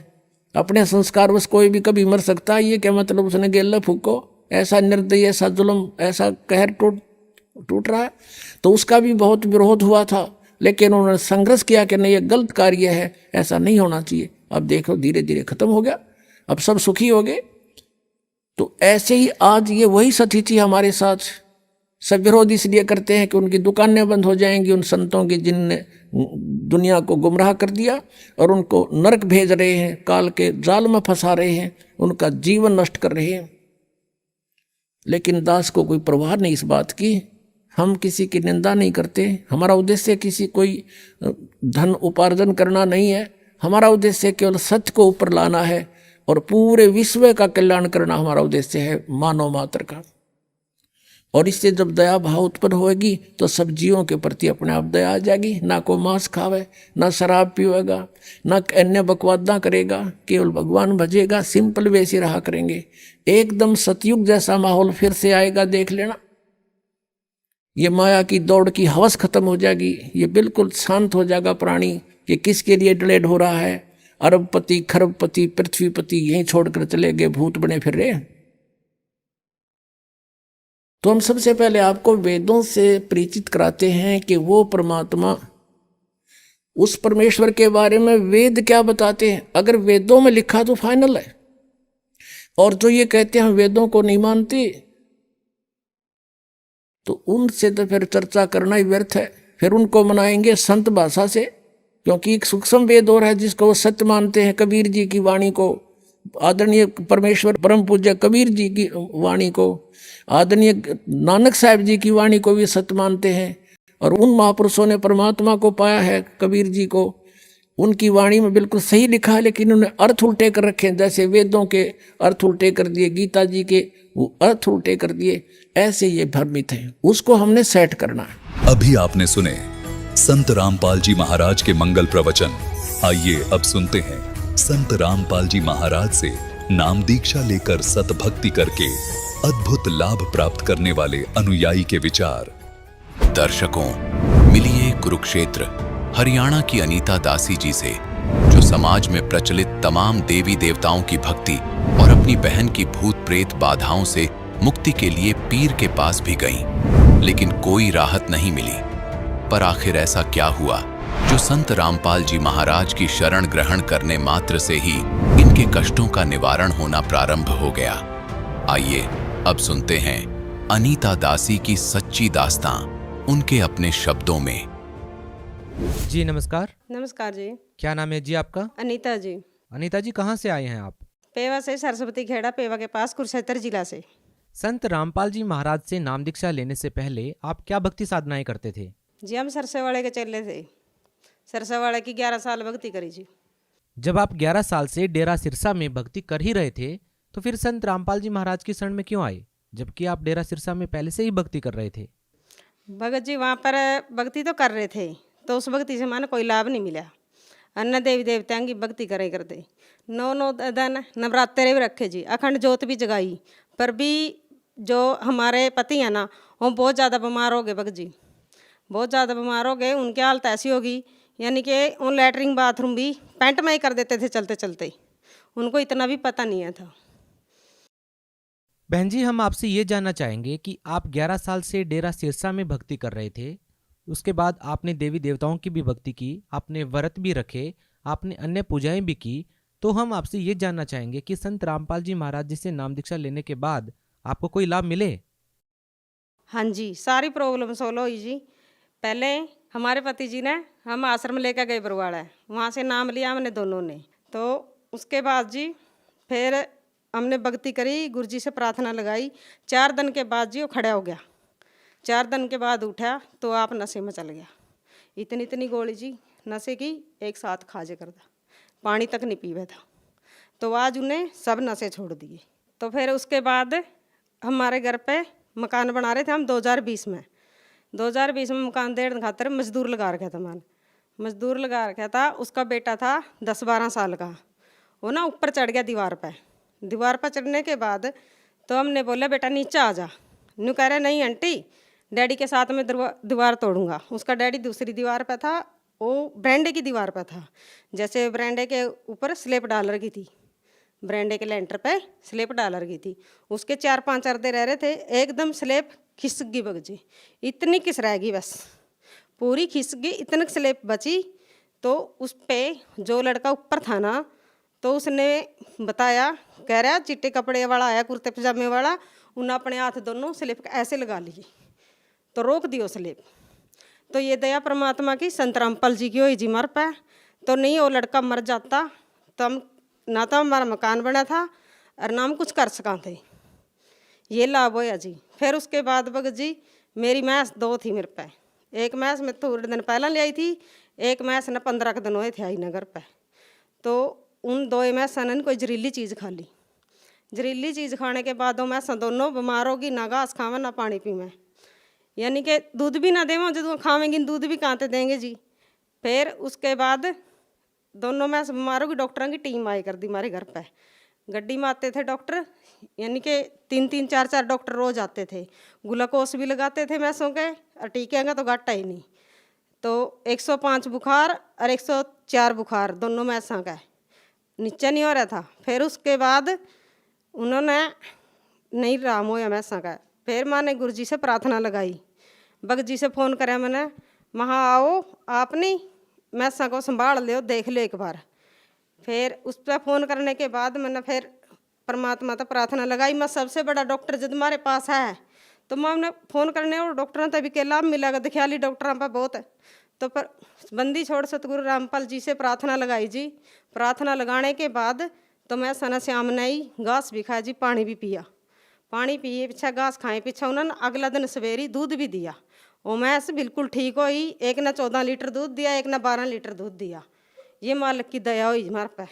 Speaker 5: अपने संस्कार बस कोई भी कभी मर सकता है, ये क्या मतलब उसने गेला फूको, ऐसा निर्दयी, ऐसा जुल्म, ऐसा कहर टूट रहा है। तो उसका भी बहुत विरोध हुआ था, लेकिन उन्होंने संघर्ष किया कि नहीं, ये गलत कार्य है, ऐसा नहीं होना चाहिए। अब देखो धीरे धीरे खत्म हो गया, अब सब सुखी हो गए। तो ऐसे ही आज ये वही स्थिति हमारे साथ। सब विरोध इसलिए करते हैं कि उनकी दुकानें बंद हो जाएंगी, उन संतों की जिनने दुनिया को गुमराह कर दिया और उनको नरक भेज रहे हैं, काल के जाल में फंसा रहे हैं, उनका जीवन नष्ट कर रहे हैं। लेकिन दास को कोई परवाह नहीं इस बात की। हम किसी की निंदा नहीं करते, हमारा उद्देश्य किसी कोई धन उपार्जन करना नहीं है, हमारा उद्देश्य केवल सत्य को ऊपर लाना है और पूरे विश्व का कल्याण करना हमारा उद्देश्य है, मानव मात्र का। और इससे जब दया भाव उत्पन्न होगी तो सब जीवों के प्रति अपने आप दया आ जाएगी। ना को मांस खावे, ना शराब पीवेगा, ना अन्य बकवादा करेगा, केवल भगवान भजेगा, सिंपल वैसे रहा करेंगे। एकदम सतयुग जैसा माहौल फिर से आएगा, देख लेना। ये माया की दौड़ की हवस खत्म हो जाएगी, ये बिल्कुल शांत हो जाएगा प्राणी कि किसके लिए डलेड हो रहा है। अरबपति, खरबपति, पृथ्वीपति यहीं छोड़कर चले गए, भूत बने फिर रहे। तो हम सबसे पहले आपको वेदों से परिचित कराते हैं कि वो परमात्मा, उस परमेश्वर के बारे में वेद क्या बताते हैं। अगर वेदों में लिखा तो फाइनल है, और जो ये कहते हैं हम वेदों को नहीं मानते, तो उनसे तो फिर चर्चा करना ही व्यर्थ है। फिर उनको मनाएंगे संत भाषा से, क्योंकि एक सूक्ष्म वेद और है जिसको वो सत्य मानते हैं। कबीर जी की वाणी को, आदरणीय परमेश्वर परम पूज्य कबीर जी की वाणी को, आदरणीय नानक साहब जी की वाणी को भी सत्य मानते हैं। और उन महापुरुषों ने परमात्मा को पाया है, कबीर जी को, उनकी वाणी में बिल्कुल सही लिखा है, लेकिन उन्होंने अर्थ उल्टे कर रखे हैं। जैसे वेदों के अर्थ उल्टे कर दिए, गीता जी के वो अर्थ उल्टे कर दिए, ऐसे ये भ्रमित है, उसको हमने सेट करना है।
Speaker 6: अभी आपने सुने संत रामपाल जी महाराज के मंगल प्रवचन। आइए अब सुनते हैं संत रामपाल जी महाराज से नाम दीक्षा लेकर सतभक्ति करके अद्भुत लाभ प्राप्त करने वाले अनुयायी के विचार।
Speaker 2: दर्शकों, मिलिए कुरुक्षेत्र हरियाणा की अनीता दासी जी से, जो समाज में प्रचलित तमाम देवी देवताओं की भक्ति और अपनी बहन की भूत प्रेत बाधाओं से मुक्ति के लिए पीर के पास भी गईं, लेकिन कोई राहत नहीं मिली। पर आखिर ऐसा क्या हुआ जो संत रामपाल जी महाराज की शरण ग्रहण करने मात्र से ही इनके कष्टों का निवारण होना प्रारंभ हो गया। आइए अब सुनते हैं अनीता दासी की सच्ची दास्तां उनके अपने शब्दों में।
Speaker 7: जी नमस्कार।
Speaker 8: नमस्कार जी।
Speaker 7: क्या नाम है जी आपका?
Speaker 8: अनीता जी।
Speaker 7: अनीता जी, कहाँ से आए हैं आप? पेवा से सरस्वती खेड़ा, पेवा के पास, कुरुक्षेत्र जिला से।
Speaker 8: संत रामपाल जी महाराज से नाम दीक्षा लेने से पहले आप क्या भक्ति साधनाएं करते थे?
Speaker 7: जी हम सरसेवाड़े के चले थे, सरसेवाड़े की 11 साल भक्ति करी जी।
Speaker 8: जब आप 11 साल से डेरा सिरसा में भक्ति कर ही रहे थे तो फिर संत रामपाल जी महाराज की शरण में क्यों आए, जबकि आप डेरा सिरसा में पहले से ही भक्ति कर रहे थे?
Speaker 7: भगत जी वहाँ पर भक्ति तो कर रहे थे, तो उस भक्ति से माने कोई लाभ नहीं मिला। अन्य देवी देवताओं की भक्ति करे करते, 9 दिन नवरात्रे भी रखे जी, अखंड ज्योत भी जगाई, पर भी जो हमारे पति हैं ना वो बहुत ज़्यादा बीमार हो गए। भगत जी बहुत ज़्यादा बीमार हो गए, उनकी हालत ऐसी होगी यानी कि वो लैटरिन बाथरूम भी पैंट में ही कर देते थे चलते चलते, उनको इतना भी पता नहीं है था।
Speaker 8: बहन जी, हम आपसे ये जानना चाहेंगे कि आप 11 साल से डेरा सिरसा में भक्ति कर रहे थे, उसके बाद आपने देवी देवताओं की भी भक्ति की, आपने व्रत भी रखे, आपने अन्य पूजाएं भी की, तो हम आपसे ये जानना चाहेंगे कि संत रामपाल जी महाराज जी से नाम दीक्षा लेने के बाद आपको कोई लाभ मिले?
Speaker 7: हाँ जी, सारी प्रॉब्लम सोल्व हुई जी। पहले हमारे पति जी ने हम आश्रम लेकर गए बरवाड़ा, वहाँ से नाम लिया हमने दोनों ने। तो उसके बाद जी फिर हमने भक्ति करी, गुरु जी से प्रार्थना लगाई। 4 दिन के बाद जी वो खड़ा हो गया, 4 दिन के बाद उठा तो आप नशे में चल गया। इतनी गोली जी नशे की एक साथ खाजे करता, पानी तक नहीं पीवे था। तो आज उन्हें सब नशे छोड़ दिए। तो फिर उसके बाद हमारे घर पे मकान बना रहे थे हम 2020 में। 2020 में मकान देने खातर मजदूर लगा रखा था, मजदूर लगा रखा था। उसका बेटा था 10-12 साल का, वो ना ऊपर चढ़ गया दीवार पर चढ़ने के बाद तो हमने बोला बेटा नीचे आ जा। न्यू कह रहे नहीं आंटी, डैडी के साथ में दीवार तोड़ूंगा। उसका डैडी दूसरी दीवार पर था, वो बरांडे की दीवार पर था। जैसे बरांडे के ऊपर स्लेब डाल रखी थी, बरांडे के लेंटर पे स्लेब डाल रखी थी, उसके 4-5 अर्दे रह रहे थे, एकदम स्लेब खिसक गई। भगत जी इतनी किस रह गई, बस पूरी खिसक गई, इतनी स्लेब बची। तो उस पर जो लड़का ऊपर था ना, तो उसने बताया, कह रहा चिट्टे कपड़े वाला आया, कुर्ते पजामे वाला, उन्हें अपने हाथ दोनों स्लेब ऐसे लगा लिए तो रोक दियो स्लेब। तो ये दया परमात्मा की, संत रामपाल जी की हुई जी मर पे। तो नहीं वो लड़का मर जाता तो हम ना तो हमारा मकान बना था और ना हम कुछ कर सका थे। ये लाभ होया जी। फिर उसके बाद भगत जी मेरी मैस 2 थी मेरे पे, एक मैस मैं थोड़े दिन पहले ले आई थी, एक मैस न 15 दिन हुए थे आई नगर पे। तो उन 2 मैसा ने कोई जहरीली चीज़ खा ली। जहरीली चीज़ खाने के बाद वो मैसा दोनों बीमार होगी, ना घास खावे ना पानी पीवे, यानी कि दूध भी ना देवें, जो खावेंगी दूध भी कहाँ से देंगे जी। फिर उसके बाद दोनों मैस बीमार होगी, डॉक्टरों की टीम आई कर दी हमारे घर पे। गड्डी में आते थे डॉक्टर, यानी कि 3-3, 4-4 डॉक्टर रोज आते थे। ग्लूकोस भी लगाते थे मैसों के, और टीके का तो घाटा ही नहीं। तो 105 बुखार और 104 बुखार दोनों मैसों का, नीचे नहीं हो रहा था। फिर उसके बाद उन्होंने नहीं राम होया मैसा का। फिर मैंने गुरु जी से प्रार्थना लगाई, भगत जी से फ़ोन कराया मैंने, वहाँ आओ आपने मैसा को संभाल लो, देख लो एक बार। फिर उस पर फ़ोन करने के बाद मैंने फिर परमात्मा तो प्रार्थना लगाई। मैं सबसे बड़ा डॉक्टर जब हमारे पास है तो मैं उन्हें फ़ोन करने और डॉक्टरों तभी के लाभ मिलेगा, दिखयाली डॉक्टरों पर बहुत है। तो पर बंदी छोड़ सतगुरु रामपाल जी से प्रार्थना लगाई जी। प्रार्थना लगाने के बाद तो मैं सना श्याम ने ही घास भी खाया जी, पानी भी पिया, पानी पिए पीछा घास खाए पीछा उन्होंने अगला दिन सवेरी दूध भी दिया। वो मैस बिल्कुल ठीक हुई, एक ने 14 लीटर दूध दिया, एक ने 12 लीटर दूध दिया। ये मालिक की दया हुई हमारे पे।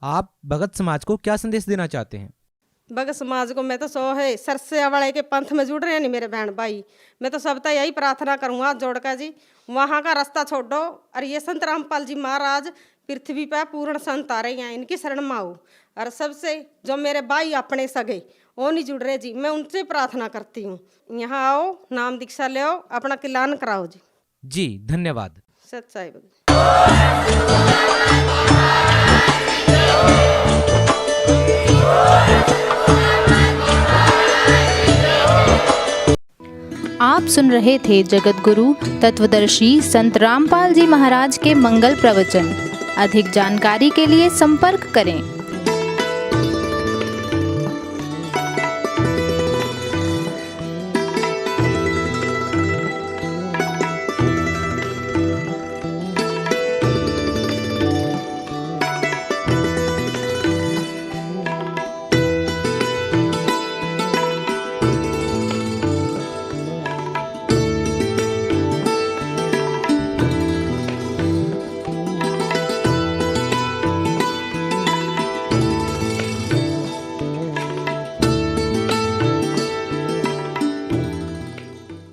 Speaker 8: आप भगत समाज को क्या संदेश देना चाहते हैं?
Speaker 7: भगत समाज को मैं तो है सरसे वाले के पंथ में जुड़ रहे हैं नहीं मेरे बहन भाई, मैं तो सबका यही प्रार्थना करूँगा जोड़ कर जी, वहाँ का रास्ता छोड़ो और ये संत रामपाल जी महाराज पृथ्वी पर पूर्ण संत आ रहे हैं, इनकी शरण में आओ। और सबसे जो मेरे भाई अपने सगे वो नहीं जुड़ रहे जी, मैं उनसे प्रार्थना करती हूँ, यहाँ आओ, नाम दीक्षा ले आओ, अपना किलान कराओ जी।
Speaker 8: जी धन्यवाद।
Speaker 7: सच्चाई भगत।
Speaker 9: आप सुन रहे थे जगत गुरु तत्वदर्शी संत रामपाल जी महाराज के मंगल प्रवचन। अधिक जानकारी के लिए संपर्क करें